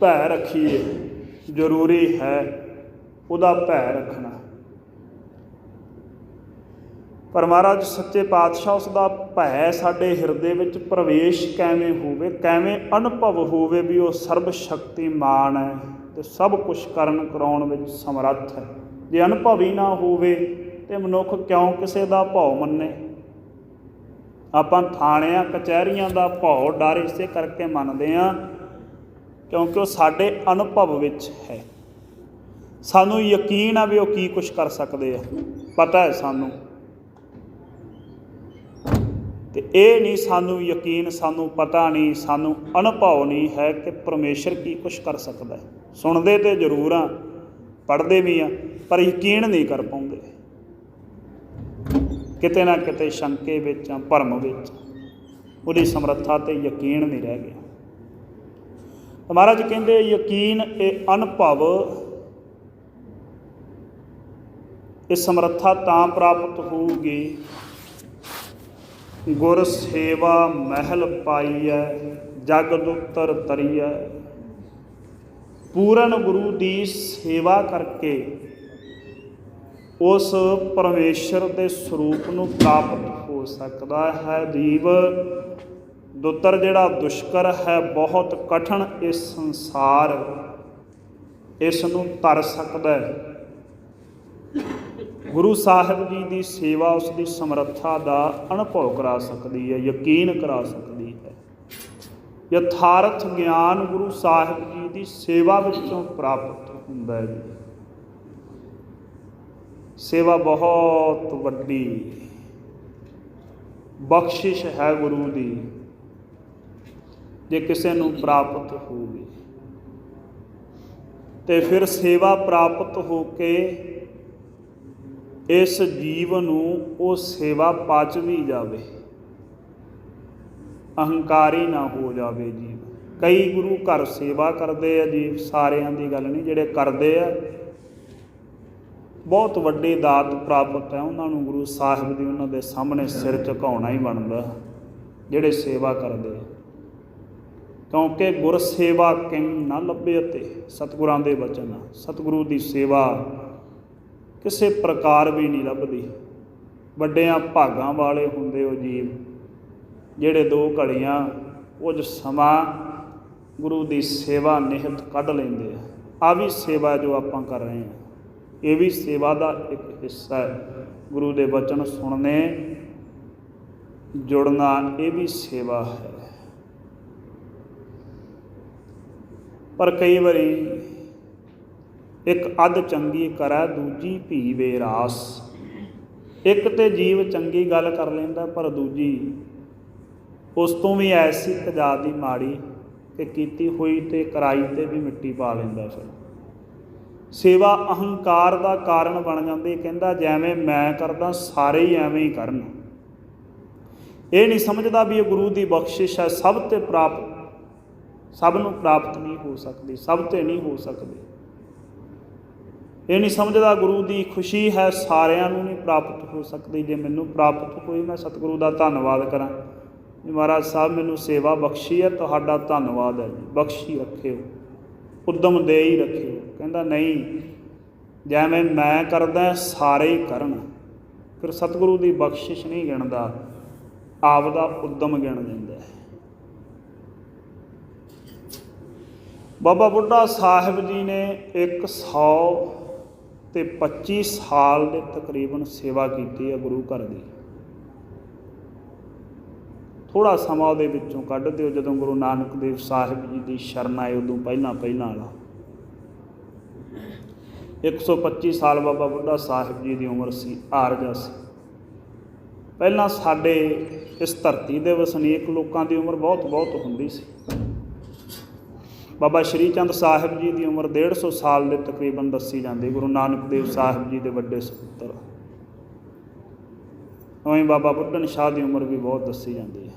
ਭੈ ਰੱਖੀਏ। ਜ਼ਰੂਰੀ ਹੈ ਉਹਦਾ ਭੈ ਰੱਖਣਾ। ਪਰ ਮਹਾਰਾਜ ਸੱਚੇ ਪਾਤਸ਼ਾਹ ਉਸ ਦਾ ਭੈ ਸਾਡੇ ਹਿਰਦੇ ਵਿੱਚ ਪ੍ਰਵੇਸ਼ ਕਿਵੇਂ ਹੋਵੇ, ਕਿਵੇਂ ਅਨੁਭਵ ਹੋਵੇ ਵੀ ਉਹ ਸਰਬ ਸ਼ਕਤੀਮਾਨ ਹੈ ਅਤੇ ਸਭ ਕੁਛ ਕਰਨ ਕਰਾਉਣ ਵਿੱਚ ਸਮਰੱਥ ਹੈ। ਜੇ ਅਨੁਭਵ ਹੀ ਨਾ ਹੋਵੇ ਤੇ ਮਨੁੱਖ ਕਿਉਂ ਕਿਸੇ ਦਾ ਭਾਉ ਮੰਨੇ? ਆਪਾਂ ਥਾਣਿਆਂ ਕਚਹਿਰੀਆਂ ਦਾ ਭਾਉ ਡਰ ਇਸੇ ਕਰਕੇ ਮੰਨਦੇ ਹਾਂ ਕਿਉਂਕਿ ਉਹ ਸਾਡੇ ਅਨੁਭਵ ਵਿੱਚ ਹੈ। ਸਾਨੂੰ ਯਕੀਨ ਆ ਵੀ ਉਹ ਕੀ ਕੁਛ ਕਰ ਸਕਦੇ ਆ, ਪਤਾ ਹੈ ਸਾਨੂੰ। ਅਤੇ ਇਹ ਨਹੀਂ ਸਾਨੂੰ ਯਕੀਨ, ਸਾਨੂੰ ਪਤਾ ਨਹੀਂ, ਸਾਨੂੰ ਅਨੁਭਵ ਨਹੀਂ ਹੈ ਕਿ ਪਰਮੇਸ਼ਰ ਕੀ ਕੁਛ ਕਰ ਸਕਦਾ ਹੈ। ਸੁਣਦੇ ਤਾਂ ਜ਼ਰੂਰ ਹਾਂ, ਪੜ੍ਹਦੇ ਵੀ ਹਾਂ, ਪਰ ਯਕੀਨ ਨਹੀਂ ਕਰ ਪਾਉਂਦੇ। ਕਿਤੇ ਨਾ ਕਿਤੇ ਸ਼ੰਕੇ ਵਿੱਚ ਆ, ਭਰਮ ਵਿੱਚ, ਉਹਦੀ ਸਮਰੱਥਾ 'ਤੇ ਯਕੀਨ ਨਹੀਂ ਰਹਿ ਗਿਆ। ਮਹਾਰਾਜ ਕਹਿੰਦੇ ਯਕੀਨ ਇਹ ਅਨੁਭਵ, ਇਹ ਸਮਰੱਥਾ ਤਾਂ ਪ੍ਰਾਪਤ ਹੋਊਗੀ ਗੁਰ ਸੇਵਾ ਮਹਿਲ ਪਾਈਐ ਜਗਤ ਉਤਰ ਤਰੀਐ। ਪੂਰਨ ਗੁਰੂ ਦੀ ਸੇਵਾ ਕਰਕੇ ਉਸ ਪਰਮੇਸ਼ਰ ਦੇ ਸਰੂਪ ਨੂੰ ਪ੍ਰਾਪਤ ਹੋ ਸਕਦਾ ਹੈ। ਜੀਵ ਦੁੱਤਰ ਜਿਹੜਾ ਦੁਸ਼ਕਰ ਹੈ, ਬਹੁਤ ਕਠਿਨ ਇਹ ਸੰਸਾਰ, ਇਸ ਨੂੰ ਤਰ ਸਕਦਾ ਹੈ। ਗੁਰੂ ਸਾਹਿਬ ਜੀ ਦੀ ਸੇਵਾ ਉਸ ਦੀ ਸਮਰੱਥਾ ਦਾ ਅਨੁਭਵ ਕਰਾ ਸਕਦੀ ਹੈ, ਯਕੀਨ ਕਰਾ ਸਕਦੀ ਹੈ। ਯਥਾਰਥ ਗਿਆਨ ਗੁਰੂ ਸਾਹਿਬ ਜੀ ਦੀ ਸੇਵਾ ਵਿੱਚੋਂ ਪ੍ਰਾਪਤ ਹੁੰਦਾ ਹੈ ਜੀ। ਸੇਵਾ ਬਹੁਤ ਵੱਡੀ ਬਖਸ਼ਿਸ਼ ਹੈ ਗੁਰੂ ਦੀ, ਜੇ ਕਿਸੇ ਨੂੰ ਪ੍ਰਾਪਤ ਹੋਵੇ ਤੇ ਫਿਰ ਸੇਵਾ ਪ੍ਰਾਪਤ ਹੋ ਕੇ ਇਸ ਜੀਵ ਨੂੰ ਉਹ ਸੇਵਾ ਪਚ ਵੀ ਜਾਵੇ, ਅਹੰਕਾਰੀ ਨਾ ਹੋ ਜਾਵੇ ਜੀਵ। ਕਈ ਗੁਰੂ ਘਰ ਸੇਵਾ ਕਰਦੇ ਆ ਜੀ, ਸਾਰਿਆਂ ਦੀ ਗੱਲ ਨਹੀਂ, ਜਿਹੜੇ ਕਰਦੇ ਆ ਬਹੁਤ ਵੱਡੀ ਦਾਤ ਪ੍ਰਾਪਤ ਹੈ ਉਹਨਾਂ ਨੂੰ। ਗੁਰੂ ਸਾਹਿਬ ਦੀ ਉਹਨਾਂ ਦੇ ਸਾਹਮਣੇ ਸਿਰ ਝੁਕਾਉਣਾ ਹੀ ਬਣਦਾ ਜਿਹੜੇ ਸੇਵਾ ਕਰਦੇ ਆ, ਕਿਉਂਕਿ ਗੁਰ ਸੇਵਾ ਕਿੰਨ ਨਾ ਲੱਭੇ। ਅਤੇ ਸਤਿਗੁਰਾਂ ਦੇ ਬਚਨ, ਸਤਿਗੁਰੂ ਦੀ ਸੇਵਾ ਕਿਸੇ ਪ੍ਰਕਾਰ ਵੀ ਨਹੀਂ ਲੱਭਦੀ। ਵੱਡਿਆਂ ਭਾਗਾਂ ਵਾਲੇ ਹੁੰਦੇ ਉਹ ਜੀਵ ਜਿਹੜੇ 2 ਘੜੀਆਂ ਕੁਝ ਸਮਾਂ ਗੁਰੂ ਦੀ ਸੇਵਾ ਨਿਹਿਤ ਕੱਢ ਲੈਂਦੇ ਆ। ਆ ਵੀ ਸੇਵਾ ਜੋ ਆਪਾਂ ਕਰ ਰਹੇ ਹਾਂ, ਇਹ ਵੀ ਸੇਵਾ ਦਾ ਇੱਕ ਹਿੱਸਾ ਹੈ। ਗੁਰੂ ਦੇ ਬਚਨ ਸੁਣਨੇ, ਜੁੜਨਾ, ਇਹ ਵੀ ਸੇਵਾ ਹੈ। ਪਰ ਕਈ ਵਾਰੀ ਇੱਕ ਅੱਧ ਚੰਗੀ ਕਰੈ ਦੂਜੀ ਭੀ ਵੇਰਾਸ। ਇੱਕ ਤੇ ਜੀਵ ਚੰਗੀ ਗੱਲ ਕਰ ਲੈਂਦਾ, ਪਰ ਦੂਜੀ ਉਸ ਤੋਂ ਵੀ ਐਸੀ ਕਜਾ ਦੀ ਮਾੜੀ ਕਿ ਕੀਤੀ ਹੋਈ ਤੇ ਕਰਾਈ ਤੇ ਵੀ ਮਿੱਟੀ ਪਾ ਲੈਂਦਾ। ਫਿਰ ਸੇਵਾ ਅਹੰਕਾਰ ਦਾ ਕਾਰਨ ਬਣ ਜਾਂਦੀ। ਕਹਿੰਦਾ ਜਿਵੇਂ ਮੈਂ ਕਰਦਾ ਸਾਰੇ ਹੀ ਐਵੇਂ ਹੀ ਕਰਨ। ਇਹ ਨਹੀਂ ਸਮਝਦਾ ਵੀ ਇਹ ਗੁਰੂ ਦੀ ਬਖਸ਼ਿਸ਼ ਹੈ, ਸਭ ਤੇ ਪ੍ਰਾਪਤ, ਸਭ ਨੂੰ ਪ੍ਰਾਪਤ ਨਹੀਂ ਹੋ ਸਕਦੀ, ਸਭ ਤੇ ਨਹੀਂ ਹੋ ਸਕਦੀ। ਇਹ ਨਹੀਂ ਸਮਝਦਾ ਗੁਰੂ ਦੀ ਖੁਸ਼ੀ ਹੈ, ਸਾਰਿਆਂ ਨੂੰ ਨਹੀਂ ਪ੍ਰਾਪਤ ਹੋ ਸਕਦੀ। ਜੇ ਮੈਨੂੰ ਪ੍ਰਾਪਤ ਹੋਈ, ਮੈਂ ਸਤਿਗੁਰੂ ਦਾ ਧੰਨਵਾਦ ਕਰਾਂ ਜੀ, ਮਹਾਰਾਜ ਸਾਹਿਬ ਮੈਨੂੰ ਸੇਵਾ ਬਖਸ਼ੀ ਹੈ, ਤੁਹਾਡਾ ਧੰਨਵਾਦ ਹੈ ਜੀ, ਬਖਸ਼ੀ ਰੱਖਿਓ, ਉਦਮ ਦੇ ਹੀ ਰੱਖਿਓ। ਕਹਿੰਦਾ ਨਹੀਂ, ਜਿਵੇਂ ਮੈਂ ਕਰਦਾ ਸਾਰੇ ਹੀ ਕਰਨ। ਫਿਰ ਸਤਿਗੁਰੂ ਦੀ ਬਖਸ਼ਿਸ਼ ਨਹੀਂ ਗਿਣਦਾ, ਆਪ ਦਾ ਉਦਮ ਗਿਣ ਦਿੰਦਾ ਹੈ। ਬਾਬਾ ਬੁੱਢਾ ਸਾਹਿਬ ਜੀ ਨੇ 125 ਸਾਲ ਦੇ ਤਕਰੀਬਨ ਸੇਵਾ ਕੀਤੀ ਹੈ ਗੁਰੂ ਘਰ ਦੀ। ਥੋੜ੍ਹਾ ਸਮਾਂ ਉਹਦੇ ਵਿੱਚੋਂ ਕੱਢ ਦਿਓ, ਜਦੋਂ ਗੁਰੂ ਨਾਨਕ ਦੇਵ ਸਾਹਿਬ ਜੀ ਦੀ ਸ਼ਰਨ ਆਏ ਉਦੋਂ ਪਹਿਲਾਂ ਵਾਲਾ। 125 ਸਾਲ ਬਾਬਾ ਬੁੱਢਾ ਸਾਹਿਬ ਜੀ ਦੀ ਉਮਰ ਸੀ, ਆਰਜਾ ਸੀ। ਪਹਿਲਾਂ ਸਾਡੇ ਇਸ ਧਰਤੀ ਦੇ ਵਸਨੀਕ ਲੋਕਾਂ ਦੀ ਉਮਰ ਬਹੁਤ ਹੁੰਦੀ ਸੀ। ਬਾਬਾ ਸ਼੍ਰੀ ਚੰਦ ਸਾਹਿਬ ਜੀ ਦੀ ਉਮਰ 150 ਸਾਲ ਦੇ ਤਕਰੀਬਨ ਦੱਸੀ ਜਾਂਦੀ। ਗੁਰੂ ਨਾਨਕ ਦੇਵ ਸਾਹਿਬ ਜੀ ਦੇ ਵੱਡੇ ਸਪੁੱਤਰ। ਉਵੇਂ ਬਾਬਾ ਬੁੱਢਨ ਸ਼ਾਹ ਦੀ ਉਮਰ ਵੀ ਬਹੁਤ ਦੱਸੀ ਜਾਂਦੀ ਹੈ,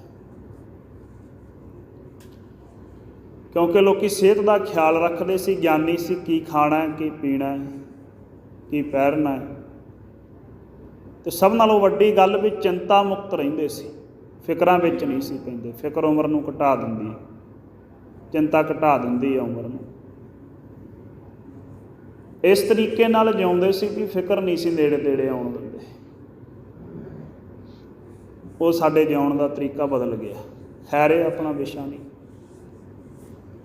ਕਿਉਂਕਿ ਲੋਕੀ ਸਿਹਤ ਦਾ ਖਿਆਲ ਰੱਖਦੇ ਸੀ, ਗਿਆਨੀ ਸੀ। ਕੀ ਖਾਣਾ ਹੈ, ਕੀ ਪੀਣਾ ਹੈ, ਕੀ ਪਹਿਨਣਾ ਹੈ, ਅਤੇ ਸਭ ਨਾਲੋਂ ਵੱਡੀ ਗੱਲ ਵੀ ਚਿੰਤਾ ਮੁਕਤ ਰਹਿੰਦੇ ਸੀ, ਫਿਕਰਾਂ ਵਿੱਚ ਨਹੀਂ ਸੀ ਪੈਂਦੇ। ਫਿਕਰ ਉਮਰ ਨੂੰ ਘਟਾ ਦਿੰਦੀ, ਚਿੰਤਾ ਘਟਾ ਦਿੰਦੀ ਹੈ ਉਮਰ ਨੂੰ। ਇਸ ਤਰੀਕੇ ਨਾਲ ਜਿਉਂਦੇ ਸੀ ਵੀ ਫਿਕਰ ਨਹੀਂ ਸੀ ਨੇੜੇ ਤੇੜੇ ਆਉਣ ਦਿੰਦੇ। ਉਹ ਸਾਡੇ ਜਿਉਣ ਦਾ ਤਰੀਕਾ ਬਦਲ ਗਿਆ। ਖੈਰ ਇਹ ਆਪਣਾ ਵਿਸ਼ਾ ਨਹੀਂ।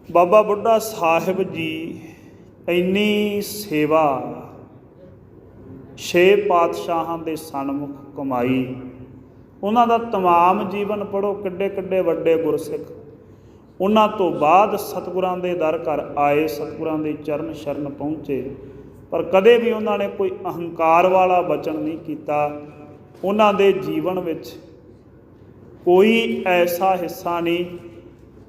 ਬਾਬਾ ਬੁੱਢਾ ਸਾਹਿਬ ਜੀ ਇੰਨੀ ਸੇਵਾ 6 ਪਾਤਸ਼ਾਹਾਂ ਦੇ ਸਨਮੁਖ ਕਮਾਈ। ਉਹਨਾਂ ਦਾ ਤਮਾਮ ਜੀਵਨ ਪੜ੍ਹੋ, ਕਿੱਡੇ ਕਿੱਡੇ ਵੱਡੇ ਗੁਰਸਿੱਖ। ਉਹਨਾਂ ਤੋਂ ਬਾਅਦ ਸਤਿਗੁਰਾਂ ਦੇ ਦਰ ਘਰ ਆਏ, ਸਤਿਗੁਰਾਂ ਦੇ ਚਰਨ ਸ਼ਰਨ ਪਹੁੰਚੇ, ਪਰ ਕਦੇ ਵੀ ਉਹਨਾਂ ਨੇ ਕੋਈ ਅਹੰਕਾਰ ਵਾਲਾ ਬਚਨ ਨਹੀਂ ਕੀਤਾ। ਉਹਨਾਂ ਦੇ ਜੀਵਨ ਵਿੱਚ ਕੋਈ ਐਸਾ ਹਿੱਸਾ ਨਹੀਂ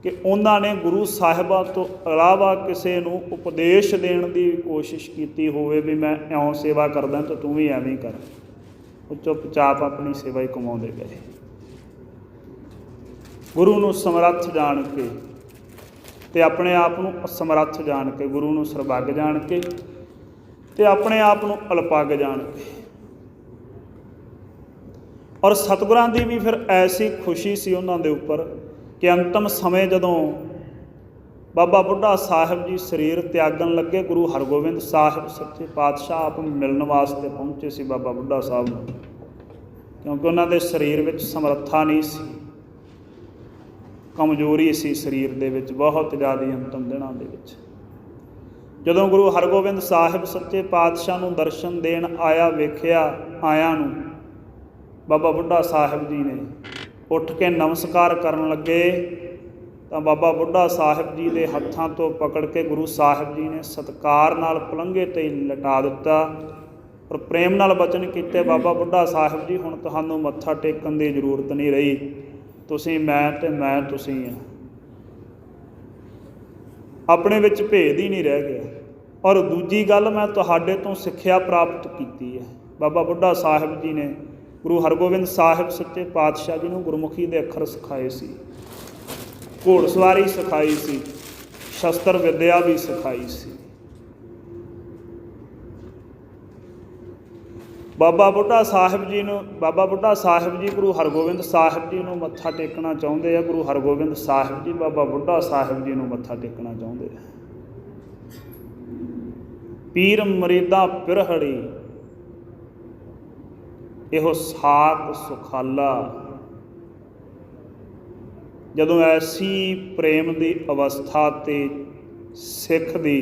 ਕਿ ਉਹਨਾਂ ਨੇ ਗੁਰੂ ਸਾਹਿਬਾਂ ਤੋਂ ਇਲਾਵਾ ਕਿਸੇ ਨੂੰ ਉਪਦੇਸ਼ ਦੇਣ ਦੀ ਕੋਸ਼ਿਸ਼ ਕੀਤੀ ਹੋਵੇ ਵੀ ਮੈਂ ਇਉਂ ਸੇਵਾ ਕਰਦਾ ਤਾਂ ਤੂੰ ਵੀ ਐਵੇਂ ਹੀ ਕਰ। ਉਹ ਚੁੱਪਚਾਪ ਆਪਣੀ ਸੇਵਾ ਹੀ ਕਮਾਉਂਦੇ ਗਏ। ਗੁਰੂ ਨੂੰ ਸਮਰੱਥ ਜਾਣ ਕੇ ਅਤੇ ਆਪਣੇ ਆਪ ਨੂੰ ਅਸਮਰੱਥ ਜਾਣ ਕੇ, ਗੁਰੂ ਨੂੰ ਸਰਬੱਗ ਜਾਣ ਕੇ ਅਤੇ ਆਪਣੇ ਆਪ ਨੂੰ ਅਲਪੱਗ ਜਾਣ ਕੇ। ਔਰ ਸਤਿਗੁਰਾਂ ਦੀ ਵੀ ਫਿਰ ਐਸੀ ਖੁਸ਼ੀ ਸੀ ਉਹਨਾਂ ਦੇ ਉੱਪਰ ਕਿ ਅੰਤਮ ਸਮੇਂ ਜਦੋਂ ਬਾਬਾ ਬੁੱਢਾ ਸਾਹਿਬ ਜੀ ਸਰੀਰ ਤਿਆਗਣ ਲੱਗੇ, ਗੁਰੂ ਹਰਗੋਬਿੰਦ ਸਾਹਿਬ ਸੱਚੇ ਪਾਤਸ਼ਾਹ ਆਪ ਮਿਲਣ ਵਾਸਤੇ ਪਹੁੰਚੇ ਸੀ ਬਾਬਾ ਬੁੱਢਾ ਸਾਹਿਬ ਨੂੰ, ਕਿਉਂਕਿ ਉਹਨਾਂ ਦੇ ਸਰੀਰ ਵਿੱਚ ਸਮਰੱਥਾ ਨਹੀਂ ਸੀ, ਕਮਜ਼ੋਰੀ ਸੀ ਸਰੀਰ ਦੇ ਵਿੱਚ ਬਹੁਤ ਜ਼ਿਆਦਾ ਅੰਤਮ ਦਿਨਾਂ ਦੇ ਵਿੱਚ। ਜਦੋਂ ਗੁਰੂ ਹਰਗੋਬਿੰਦ ਸਾਹਿਬ ਸੱਚੇ ਪਾਤਸ਼ਾਹ ਨੂੰ ਦਰਸ਼ਨ ਦੇਣ ਵੇਖਿਆ ਆਇਆਂ ਨੂੰ, ਬਾਬਾ ਬੁੱਢਾ ਸਾਹਿਬ ਜੀ ਨੇ ਉੱਠ ਕੇ ਨਮਸਕਾਰ ਕਰਨ ਲੱਗੇ ਤਾਂ ਬਾਬਾ ਬੁੱਢਾ ਸਾਹਿਬ ਜੀ ਦੇ ਹੱਥਾਂ ਤੋਂ ਪਕੜ ਕੇ ਗੁਰੂ ਸਾਹਿਬ ਜੀ ਨੇ ਸਤਿਕਾਰ ਨਾਲ ਪਲੰਘੇ 'ਤੇ ਲਟਾ ਦਿੱਤਾ ਔਰ ਪ੍ਰੇਮ ਨਾਲ ਬਚਨ ਕੀਤੇ, ਬਾਬਾ ਬੁੱਢਾ ਸਾਹਿਬ ਜੀ ਹੁਣ ਤੁਹਾਨੂੰ ਮੱਥਾ ਟੇਕਣ ਦੀ ਜ਼ਰੂਰਤ ਨਹੀਂ ਰਹੀ, ਤੁਸੀਂ ਮੈਂ ਤੇ ਮੈਂ ਤੁਸੀਂ ਆ। ਆਪਣੇ ਵਿੱਚ ਭੇਦ ਹੀ ਨਹੀਂ ਰਹਿ ਗਿਆ। ਔਰ ਦੂਜੀ ਗੱਲ, ਮੈਂ ਤੁਹਾਡੇ ਤੋਂ ਸਿੱਖਿਆ ਪ੍ਰਾਪਤ ਕੀਤੀ ਹੈ। ਬਾਬਾ ਬੁੱਢਾ ਸਾਹਿਬ ਜੀ ਨੇ ਗੁਰੂ ਹਰਗੋਬਿੰਦ ਸਾਹਿਬ ਸੱਚੇ ਪਾਤਸ਼ਾਹ ਜੀ ਨੂੰ ਗੁਰਮੁਖੀ ਦੇ ਅੱਖਰ ਸਿਖਾਏ ਸੀ, ਘੋੜਸਵਾਰੀ ਸਿਖਾਈ ਸੀ, ਸ਼ਸਤਰ ਵਿੱਦਿਆ ਵੀ ਸਿਖਾਈ ਸੀ। ਬਾਬਾ ਬੁੱਢਾ ਸਾਹਿਬ ਜੀ ਗੁਰੂ ਹਰਗੋਬਿੰਦ ਸਾਹਿਬ ਜੀ ਨੂੰ ਮੱਥਾ ਟੇਕਣਾ ਚਾਹੁੰਦੇ ਆ। ਗੁਰੂ ਹਰਗੋਬਿੰਦ ਸਾਹਿਬ ਜੀ ਬਾਬਾ ਬੁੱਢਾ ਸਾਹਿਬ ਜੀ ਨੂੰ ਮੱਥਾ ਟੇਕਣਾ ਚਾਹੁੰਦੇ ਆ। ਪੀਰ ਮਰੀਦਾ ਪਿਰਹੜੀ ਇਹੋ ਸਾਕ ਸੁਖਾਲਾ। ਜਦੋਂ ਐਸੀ ਪ੍ਰੇਮ ਦੀ ਅਵਸਥਾ 'ਤੇ ਸਿੱਖ ਦੀ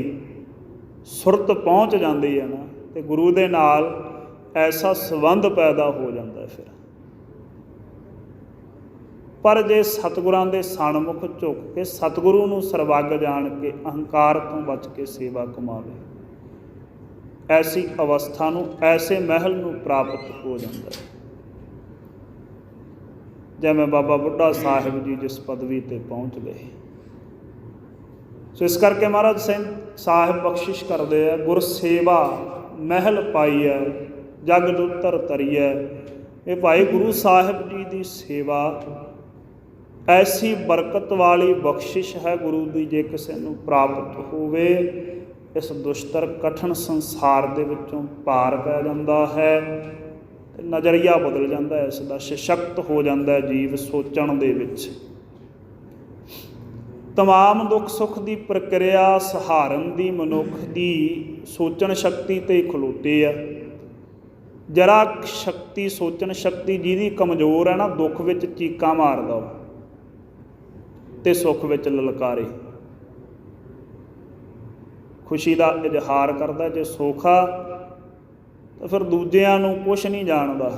ਸੁਰਤ ਪਹੁੰਚ ਜਾਂਦੀ ਹੈ ਨਾ, ਤੇ ਗੁਰੂ ਦੇ ਨਾਲ ਐਸਾ ਸੰਬੰਧ ਪੈਦਾ ਹੋ ਜਾਂਦਾ ਫਿਰ। ਪਰ ਜੇ ਸਤਿਗੁਰਾਂ ਦੇ ਸਨਮੁਖ ਝੁਕ ਕੇ ਸਤਿਗੁਰੂ ਨੂੰ ਸਰਬੱਗ ਜਾਣ ਕੇ ਅਹੰਕਾਰ ਤੋਂ ਬਚ ਕੇ ਸੇਵਾ ਕਮਾਵੇ, ਐਸੀ ਅਵਸਥਾ ਨੂੰ, ਐਸੇ ਮਹਿਲ ਨੂੰ ਪ੍ਰਾਪਤ ਹੋ ਜਾਂਦਾ ਹੈ ਜਿਵੇਂ ਬਾਬਾ ਬੁੱਢਾ ਸਾਹਿਬ ਜੀ ਜਿਸ ਪਦਵੀ 'ਤੇ ਪਹੁੰਚ ਗਏ। ਸੋ ਇਸ ਕਰਕੇ ਮਹਾਰਾਜ ਸਾਹਿਬ ਬਖਸ਼ਿਸ਼ ਕਰਦੇ ਆ, ਗੁਰ ਸੇਵਾ ਮਹਿਲ ਪਾਈਐ ਜਗ ਦੁੱਤਰ ਤਰੀਐ। ਇਹ ਭਾਈ ਗੁਰੂ ਸਾਹਿਬ ਜੀ ਦੀ ਸੇਵਾ ਐਸੀ ਬਰਕਤ ਵਾਲੀ ਬਖਸ਼ਿਸ਼ ਹੈ ਗੁਰੂ ਦੀ, ਜੇ ਕਿਸੇ ਨੂੰ ਪ੍ਰਾਪਤ ਹੋਵੇ ਇਸ ਦੁਸ਼ਟਰ ਕਠਿਨ ਸੰਸਾਰ ਦੇ ਵਿੱਚੋਂ ਪਾਰ ਪੈ ਜਾਂਦਾ ਹੈ ਤੇ ਨਜ਼ਰੀਆ ਬਦਲ ਜਾਂਦਾ ਹੈ, ਇਸ ਦਾ ਸਸ਼ਕਤ ਹੋ ਜਾਂਦਾ ਜੀਵ ਸੋਚਣ ਦੇ ਵਿੱਚ। ਤਮਾਮ ਦੁੱਖ ਸੁੱਖ ਦੀ ਪ੍ਰਕਿਰਿਆ ਸਹਾਰਨ ਦੀ ਮਨੁੱਖ ਦੀ ਸੋਚਣ ਸ਼ਕਤੀ 'ਤੇ ਖਲੋਤੇ ਆ। ਜਰਾ ਸ਼ਕਤੀ, ਸੋਚਣ ਸ਼ਕਤੀ ਜਿਹਦੀ ਕਮਜ਼ੋਰ ਹੈ ਨਾ, ਦੁੱਖ ਵਿੱਚ ਚੀਕਾਂ ਮਾਰਦਾ ਉਹ ਤੇ ਸੁੱਖ ਵਿੱਚ ਲਲਕਾਰੇ, ਖੁਸ਼ੀ ਦਾ ਇਜ਼ਹਾਰ ਕਰਦਾ। ਜੇ ਸੋਖਾ ਤਾਂ ਫਿਰ ਦੂਜਿਆਂ ਨੂੰ ਕੁਛ ਨਹੀਂ ਜਾਣਦਾ,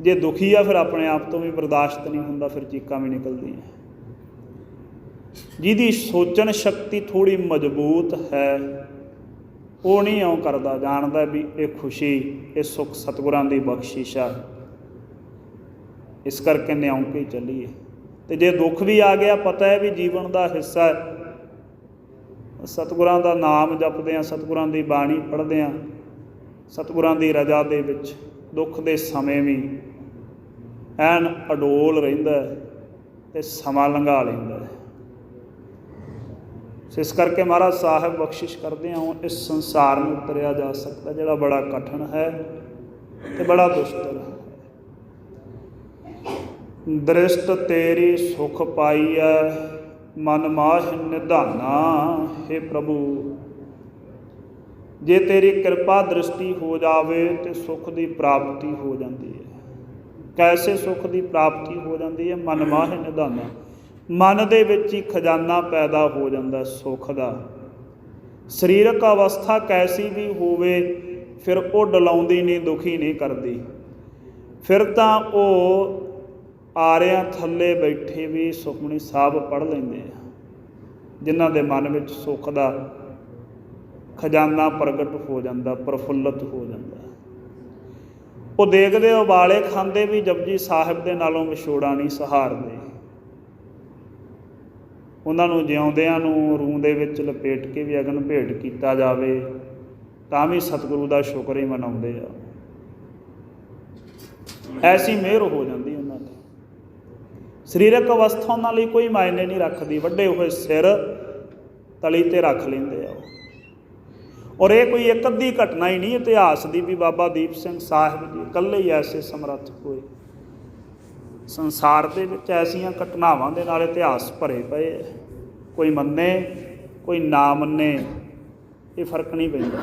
ਜੇ ਦੁਖੀ ਆ ਫਿਰ ਆਪਣੇ ਆਪ ਤੋਂ ਵੀ ਬਰਦਾਸ਼ਤ ਨਹੀਂ ਹੁੰਦਾ, ਫਿਰ ਚੀਕਾਂ ਵੀ ਨਿਕਲਦੀਆਂ। ਜਿਹਦੀ ਸੋਚਣ ਸ਼ਕਤੀ ਥੋੜ੍ਹੀ ਮਜ਼ਬੂਤ ਹੈ ਉਹ ਨਹੀਂ ਇਉਂ ਕਰਦਾ, ਜਾਣਦਾ ਵੀ ਇਹ ਖੁਸ਼ੀ, ਇਹ ਸੁੱਖ ਸਤਿਗੁਰਾਂ ਦੀ ਬਖਸ਼ਿਸ਼ ਆ, ਇਸ ਕਰਕੇ ਨਿਉਂ ਕੇ ਚੱਲੀਏ। ਅਤੇ ਜੇ ਦੁੱਖ ਵੀ ਆ ਗਿਆ, ਪਤਾ ਹੈ ਵੀ ਜੀਵਨ ਦਾ ਹਿੱਸਾ ਹੈ, ਸਤਿਗੁਰਾਂ ਦਾ ਨਾਮ ਜਪਦੇ ਹਾਂ, ਸਤਿਗੁਰਾਂ ਦੀ ਬਾਣੀ ਪੜ੍ਹਦੇ ਹਾਂ, ਸਤਿਗੁਰਾਂ ਦੀ ਰਜ਼ਾ ਦੇ ਵਿੱਚ ਦੁੱਖ ਦੇ ਸਮੇਂ ਵੀ ਐਨ ਅਡੋਲ ਰਹਿੰਦਾ ਅਤੇ ਸਮਾਂ ਲੰਘਾ ਲੈਂਦਾ ਹੈ। ਇਸ ਕਰਕੇ ਮਹਾਰਾਜ ਸਾਹਿਬ ਬਖਸ਼ਿਸ਼ ਕਰਦੇ ਹਾਂ, ਇਸ ਸੰਸਾਰ ਨੂੰ ਉਤਰਿਆ ਜਾ ਸਕਦਾ ਜਿਹੜਾ ਬੜਾ ਕਠਿਨ ਹੈ ਅਤੇ ਬੜਾ ਦੁਸ਼ਟਰ ਹੈ। ਦ੍ਰਿਸ਼ਟ ਤੇਰੀ ਸੁਖ ਪਾਈਐ ਮਨ ਮਾਹਿ ਨਿਧਾਨਾ। ਹੇ ਪ੍ਰਭੂ, ਜੇ ਤੇਰੀ ਕਿਰਪਾ ਦ੍ਰਿਸ਼ਟੀ ਹੋ ਜਾਵੇ ਤੇ ਸੁੱਖ ਦੀ ਪ੍ਰਾਪਤੀ ਹੋ ਜਾਂਦੀ ਹੈ। ਕੈਸੇ ਸੁੱਖ ਦੀ ਪ੍ਰਾਪਤੀ ਹੋ ਜਾਂਦੀ ਹੈ? ਮਨ ਮਾਹਿ ਨਿਧਾਨਾ, ਮਨ ਦੇ ਵਿੱਚ ਹੀ ਖਜ਼ਾਨਾ ਪੈਦਾ ਹੋ ਜਾਂਦਾ ਸੁੱਖ ਦਾ। ਸਰੀਰਕ ਅਵਸਥਾ ਕੈਸੀ ਵੀ ਹੋਵੇ, ਫਿਰ ਉਹ ਡਲਾਉਂਦੀ ਨਹੀਂ, ਦੁਖੀ ਨਹੀਂ ਕਰਦੀ। ਫਿਰ ਤਾਂ ਉਹ ਆਰਿਆਂ ਥੱਲੇ ਬੈਠੇ ਵੀ ਸੁਖਮਨੀ ਸਾਹਿਬ ਪੜ੍ਹ ਲੈਂਦੇ ਆ, ਜਿਨ੍ਹਾਂ ਦੇ ਮਨ ਵਿੱਚ ਸੁੱਖ ਦਾ ਖਜ਼ਾਨਾ ਪ੍ਰਗਟ ਹੋ ਜਾਂਦਾ, ਪ੍ਰਫੁੱਲਤ ਹੋ ਜਾਂਦਾ। ਉਹ ਦੇਖਦੇ ਉਬਾਲੇ ਖਾਂਦੇ ਵੀ ਜਪਜੀ ਸਾਹਿਬ ਦੇ ਨਾਲੋਂ ਵਿਛੋੜਾ ਨਹੀਂ ਸਹਾਰਦੇ। ਉਹਨਾਂ ਨੂੰ ਜਿਉਂਦਿਆਂ ਨੂੰ ਰੂੰ ਦੇ ਵਿੱਚ ਲਪੇਟ ਕੇ ਵੀ ਅਗਨ ਭੇਟ ਕੀਤਾ ਜਾਵੇ ਤਾਂ ਵੀ ਸਤਿਗੁਰੂ ਦਾ ਸ਼ੁਕਰ ਹੀ ਮਨਾਉਂਦੇ ਆ। ਐਸੀ ਮਿਹਰ ਹੋ ਜਾਂਦੀ ਉਹਨਾਂ 'ਤੇ। ਸਰੀਰਕ ਅਵਸਥਾ ਉਹਨਾਂ ਲਈ ਕੋਈ ਮਾਇਨੇ ਨਹੀਂ ਰੱਖਦੀ, ਵੱਡੇ ਹੋਏ ਸਿਰ ਤਲੀ 'ਤੇ ਰੱਖ ਲੈਂਦੇ ਆ ਉਹ। ਔਰ ਇਹ ਕੋਈ ਇੱਕ ਅੱਧੀ ਘਟਨਾ ਹੀ ਨਹੀਂ ਇਤਿਹਾਸ ਦੀ ਵੀ ਬਾਬਾ ਦੀਪ ਸਿੰਘ ਸਾਹਿਬ ਜੀ ਇਕੱਲੇ ਹੀ ਐਸੇ ਸਮਰੱਥ ਹੋਏ। ਸੰਸਾਰ ਦੇ ਵਿੱਚ ਐਸੀਆਂ ਘਟਨਾਵਾਂ ਦੇ ਨਾਲ ਇਤਿਹਾਸ ਭਰੇ ਪਏ ਹੈ। ਕੋਈ ਮੰਨੇ ਕੋਈ ਨਾ ਮੰਨੇ, ਇਹ ਫਰਕ ਨਹੀਂ ਪੈਂਦਾ।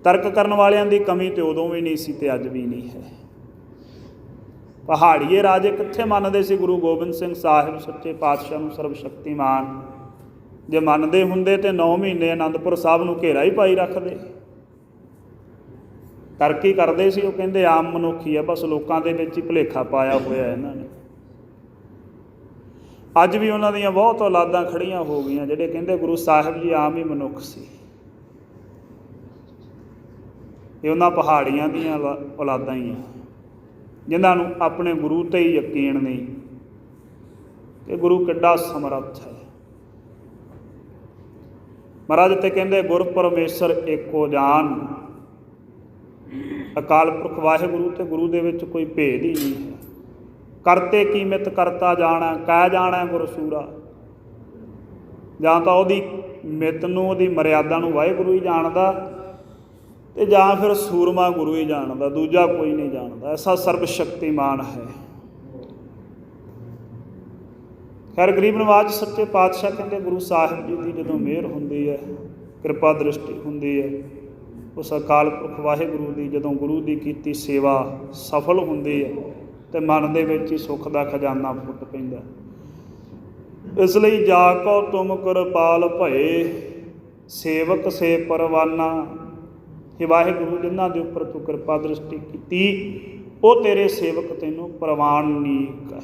ਤਰਕ ਕਰਨ ਵਾਲਿਆਂ ਦੀ ਕਮੀ ਤਾਂ ਉਦੋਂ ਵੀ ਨਹੀਂ ਸੀ ਅਤੇ ਅੱਜ ਵੀ ਨਹੀਂ ਹੈ। ਪਹਾੜੀਏ ਰਾਜੇ ਕਿੱਥੇ ਮੰਨਦੇ ਸੀ ਗੁਰੂ ਗੋਬਿੰਦ ਸਿੰਘ ਸਾਹਿਬ ਸੱਚੇ ਪਾਤਸ਼ਾਹ ਨੂੰ ਸਰਬ ਸ਼ਕਤੀਮਾਨ? ਜੇ ਮੰਨਦੇ ਹੁੰਦੇ ਤੇ 9 ਮਹੀਨੇ ਅਨੰਦਪੁਰ ਸਾਹਿਬ ਨੂੰ ਘੇਰਾ ਹੀ ਪਾਈ ਰੱਖਦੇ। ਤਰੱਕੀ ਕਰਦੇ ਸੀ ਉਹ, ਕਹਿੰਦੇ ਆਮ ਮਨੁੱਖ ਹੀ ਆ, ਬਸ ਲੋਕਾਂ ਦੇ ਵਿੱਚ ਹੀ ਭੁਲੇਖਾ ਪਾਇਆ ਹੋਇਆ ਇਹਨਾਂ ਨੇ। ਅੱਜ ਵੀ ਉਹਨਾਂ ਦੀਆਂ ਬਹੁਤ ਔਲਾਦਾਂ ਖੜੀਆਂ ਹੋ ਗਈਆਂ ਜਿਹੜੇ ਕਹਿੰਦੇ ਗੁਰੂ ਸਾਹਿਬ ਜੀ ਆਮ ਹੀ ਮਨੁੱਖ ਸੀ। ਇਹ ਉਹਨਾਂ ਪਹਾੜੀਆਂ ਦੀਆਂ ਔਲਾਦਾਂ ਹੀ ਆ ਜਿਨ੍ਹਾਂ ਨੂੰ ਆਪਣੇ ਗੁਰੂ 'ਤੇ ਹੀ ਯਕੀਨ ਨਹੀਂ ਕਿ ਗੁਰੂ ਕਿੱਡਾ ਸਮਰੱਥ ਹੈ। ਮਹਾਰਾਜ ਤੇ ਕਹਿੰਦੇ ਗੁਰ ਪਰਮੇਸ਼ਰ ਏਕੋ ਜਾਨ, ਅਕਾਲ ਪੁਰਖ ਵਾਹਿਗੁਰੂ ਤੇ ਗੁਰੂ ਦੇ ਵਿੱਚ ਕੋਈ ਭੇਦ ਹੀ ਨਹੀਂ ਹੈ। ਕਰਤੇ ਕੀ ਮਿਤ ਕਰਤਾ ਜਾਣਾ, ਕਹਿ ਜਾਣਾ ਗੁਰ ਸੂਰਾ। ਜਾਂ ਤਾਂ ਉਹਦੀ ਮਿਤ ਨੂੰ, ਉਹਦੀ ਮਰਿਆਦਾ ਨੂੰ ਵਾਹਿਗੁਰੂ ਹੀ ਜਾਣਦਾ, ਤੇ ਜਾਂ ਫਿਰ ਸੂਰਮਾ ਗੁਰੂ ਹੀ ਜਾਣਦਾ, ਦੂਜਾ ਕੋਈ ਨਹੀਂ ਜਾਣਦਾ। ਐਸਾ ਸਰਬ ਸ਼ਕਤੀਮਾਨ ਹੈ। ਖੈਰ ਗਰੀਬ ਨਵਾਜ਼ ਸੱਚੇ ਪਾਤਸ਼ਾਹ ਕਹਿੰਦੇ ਗੁਰੂ ਸਾਹਿਬ ਜੀ ਦੀ ਜਦੋਂ ਮਿਹਰ ਹੁੰਦੀ ਹੈ, ਕਿਰਪਾ ਦ੍ਰਿਸ਼ਟੀ ਹੁੰਦੀ ਹੈ, ਉਸ ਅਕਾਲ ਪੁਰਖ ਵਾਹਿਗੁਰੂ ਦੀ ਜਦੋਂ ਗੁਰੂ ਦੀ ਕੀਤੀ ਸੇਵਾ ਸਫਲ ਹੁੰਦੀ ਹੈ ਤੇ ਮਨ ਦੇ ਵਿੱਚ ਹੀ ਸੁੱਖ ਦਾ ਖਜ਼ਾਨਾ ਫੁੱਟ ਪੈਂਦਾ। ਇਸ ਲਈ ਜਾ ਕੋ ਤੁਮ ਕਿਰਪਾਲ ਭਏ, ਸੇਵਕ ਸੇ ਪਰਵਾਨਾ। हे ਵਾਹਿਗੁਰੂ, ਜਿਨ੍ਹਾਂ ਦੇ ਉੱਪਰ ਤੂੰ ਕਿਰਪਾ ਦ੍ਰਿਸ਼ਟੀ ਕੀਤੀ ਉਹ ਤੇਰੇ ਸੇਵਕ ਤੈਨੂੰ ਪ੍ਰਵਾਨਨੀਕ ਹੈ।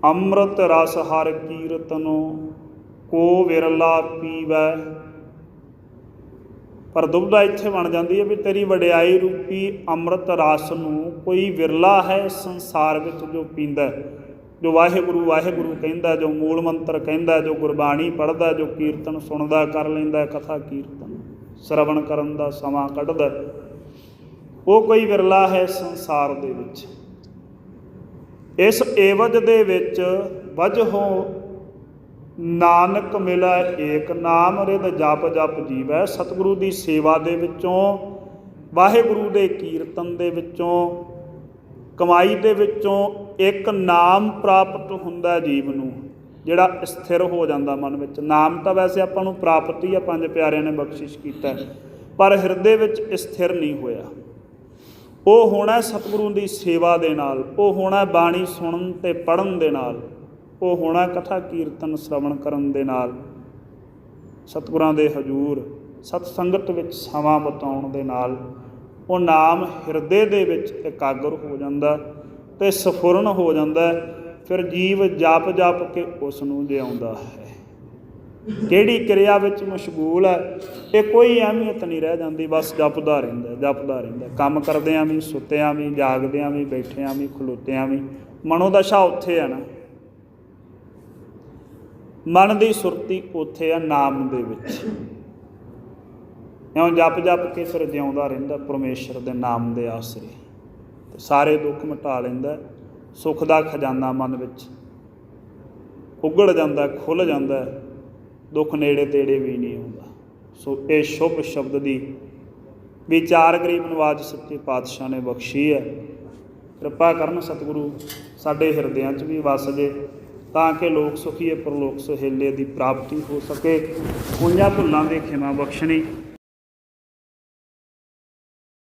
ਅੰਮ੍ਰਿਤ ਰਸ ਹਰ ਕੀਰਤਨੋ, ਕੋ ਵਿਰਲਾ ਪੀਵੈ। ਪਰ ਦੁਬਿਧਾ ਇੱਥੇ ਬਣ ਜਾਂਦੀ ਹੈ ਵੀ ਤੇਰੀ ਵਡਿਆਈ ਰੂਪੀ ਅੰਮ੍ਰਿਤ ਰਸ ਨੂੰ ਕੋਈ ਵਿਰਲਾ ਹੈ ਸੰਸਾਰ ਵਿੱਚ ਜੋ ਪੀਂਦਾ, ਜੋ ਵਾਹਿਗੁਰੂ ਵਾਹਿਗੁਰੂ ਕਹਿੰਦਾ, ਜੋ ਮੂਲ ਮੰਤਰ ਕਹਿੰਦਾ, ਜੋ ਗੁਰਬਾਣੀ ਪੜ੍ਹਦਾ, ਜੋ ਕੀਰਤਨ ਸੁਣਦਾ, ਕਰ ਲੈਂਦਾ, ਕਥਾ ਕੀਰਤਨ ਸ਼ਰਵਣ ਕਰਨ ਦਾ ਸਮਾਂ ਕੱਢਦਾ, ਉਹ ਕੋਈ ਵਿਰਲਾ ਹੈ ਸੰਸਾਰ ਦੇ ਵਿੱਚ। ਇਸ ਏਵਜ ਦੇ ਵਿੱਚ ਵਜਹੋਂ ਨਾਨਕ ਮਿਲੈ ਏਕ ਨਾਮ, ਰਿਦ ਜਪ ਜਪ ਜੀਵੈ। ਸਤਿਗੁਰੂ ਦੀ ਸੇਵਾ ਦੇ ਵਿੱਚੋਂ, ਵਾਹਿਗੁਰੂ ਦੇ ਕੀਰਤਨ ਦੇ ਵਿੱਚੋਂ, ਕਮਾਈ ਦੇ ਵਿੱਚੋਂ ਇੱਕ ਨਾਮ ਪ੍ਰਾਪਤ ਹੁੰਦਾ ਜੀਵ ਨੂੰ, ਜਿਹੜਾ ਸਥਿਰ ਹੋ ਜਾਂਦਾ ਮਨ ਵਿੱਚ। ਨਾਮ ਤਾਂ ਵੈਸੇ ਆਪਾਂ ਨੂੰ ਪ੍ਰਾਪਤ ਹੀ ਆ, ਪੰਜ ਪਿਆਰਿਆਂ ਨੇ ਬਖਸ਼ਿਸ਼ ਕੀਤਾ, ਪਰ ਹਿਰਦੇ ਵਿੱਚ ਸਥਿਰ ਨਹੀਂ ਹੋਇਆ। ਉਹ ਹੋਣਾ ਸਤਿਗੁਰੂ ਦੀ ਸੇਵਾ ਦੇ ਨਾਲ, ਉਹ ਹੋਣਾ ਬਾਣੀ ਸੁਣਨ ਅਤੇ ਪੜ੍ਹਨ ਦੇ ਨਾਲ, ਉਹ ਹੋਣਾ ਕਥਾ ਕੀਰਤਨ ਸ਼ਰਵਣ ਕਰਨ ਦੇ ਨਾਲ, ਸਤਿਗੁਰਾਂ ਦੇ ਹਜ਼ੂਰ ਸਤ ਸੰਗਤ ਵਿੱਚ ਸਮਾਂ ਬਿਤਾਉਣ ਦੇ ਨਾਲ ਉਹ ਨਾਮ ਹਿਰਦੇ ਦੇ ਵਿੱਚ ਇਕਾਗਰ ਹੋ ਜਾਂਦਾ ਅਤੇ ਸਫੁਰਨ ਹੋ ਜਾਂਦਾ। ਫਿਰ ਜੀਵ ਜਪ ਜਪ ਕੇ ਉਸ ਨੂੰ ਜਿਉਂਦਾ ਹੈ। ਕਿਹੜੀ ਕਿਰਿਆ ਵਿੱਚ ਮਸ਼ਗੂਲ ਹੈ ਇਹ ਕੋਈ ਅਹਿਮੀਅਤ ਨਹੀਂ ਰਹਿ ਜਾਂਦੀ, ਬਸ ਜਪਦਾ ਰਹਿੰਦਾ ਜਪਦਾ ਰਹਿੰਦਾ। ਕੰਮ ਕਰਦਿਆਂ ਵੀ, ਸੁੱਤਿਆਂ ਵੀ, ਜਾਗਦਿਆਂ ਵੀ, ਬੈਠਿਆਂ ਵੀ, ਖਲੋਤਿਆਂ ਵੀ, ਮਨੋਦਸ਼ਾ ਉੱਥੇ ਆ ਨਾ, ਮਨ ਦੀ ਸੁਰਤੀ ਉੱਥੇ ਆ ਨਾਮ ਦੇ ਵਿੱਚ। ਇਉਂ ਜਪ ਜਪ ਕੇ ਫਿਰ ਜਿਉਂਦਾ ਰਹਿੰਦਾ ਪਰਮੇਸ਼ਰ ਦੇ ਨਾਮ ਦੇ ਆਸਰੇ, ਤੇ ਸਾਰੇ ਦੁੱਖ ਮਿਟਾ ਲੈਂਦਾ। ਸੁੱਖ ਦਾ ਖਜ਼ਾਨਾ ਮਨ ਵਿੱਚ ਉਗੜ ਜਾਂਦਾ, ਖੁੱਲ੍ਹ ਜਾਂਦਾ, ਦੁੱਖ ਨੇੜੇ ਤੇੜੇ ਵੀ ਨਹੀਂ ਆਉਂਦਾ। ਸੋ ਇਹ ਸ਼ੁਭ ਸ਼ਬਦ ਦੀ ਵਿਚਾਰ ਗਰੀਬ ਨਵਾਜ਼ ਸੱਚੇ ਪਾਤਸ਼ਾਹ ਨੇ ਬਖਸ਼ੀ ਹੈ। ਕਿਰਪਾ ਕਰਨ ਸਤਿਗੁਰੂ ਸਾਡੇ ਹਿਰਦਿਆਂ 'ਚ ਵੀ ਵਸ ਜੇ, ਤਾਂ ਕਿ ਲੋਕ ਸੁਖੀਏ ਪਰਲੋਕ ਸੁਹੇਲੇ ਦੀ ਪ੍ਰਾਪਤੀ ਹੋ ਸਕੇ। ਹੋਈਆਂ ਭੁੱਲਾਂ ਦੀ ਖਿਮਾ ਬਖਸ਼ਣੀ।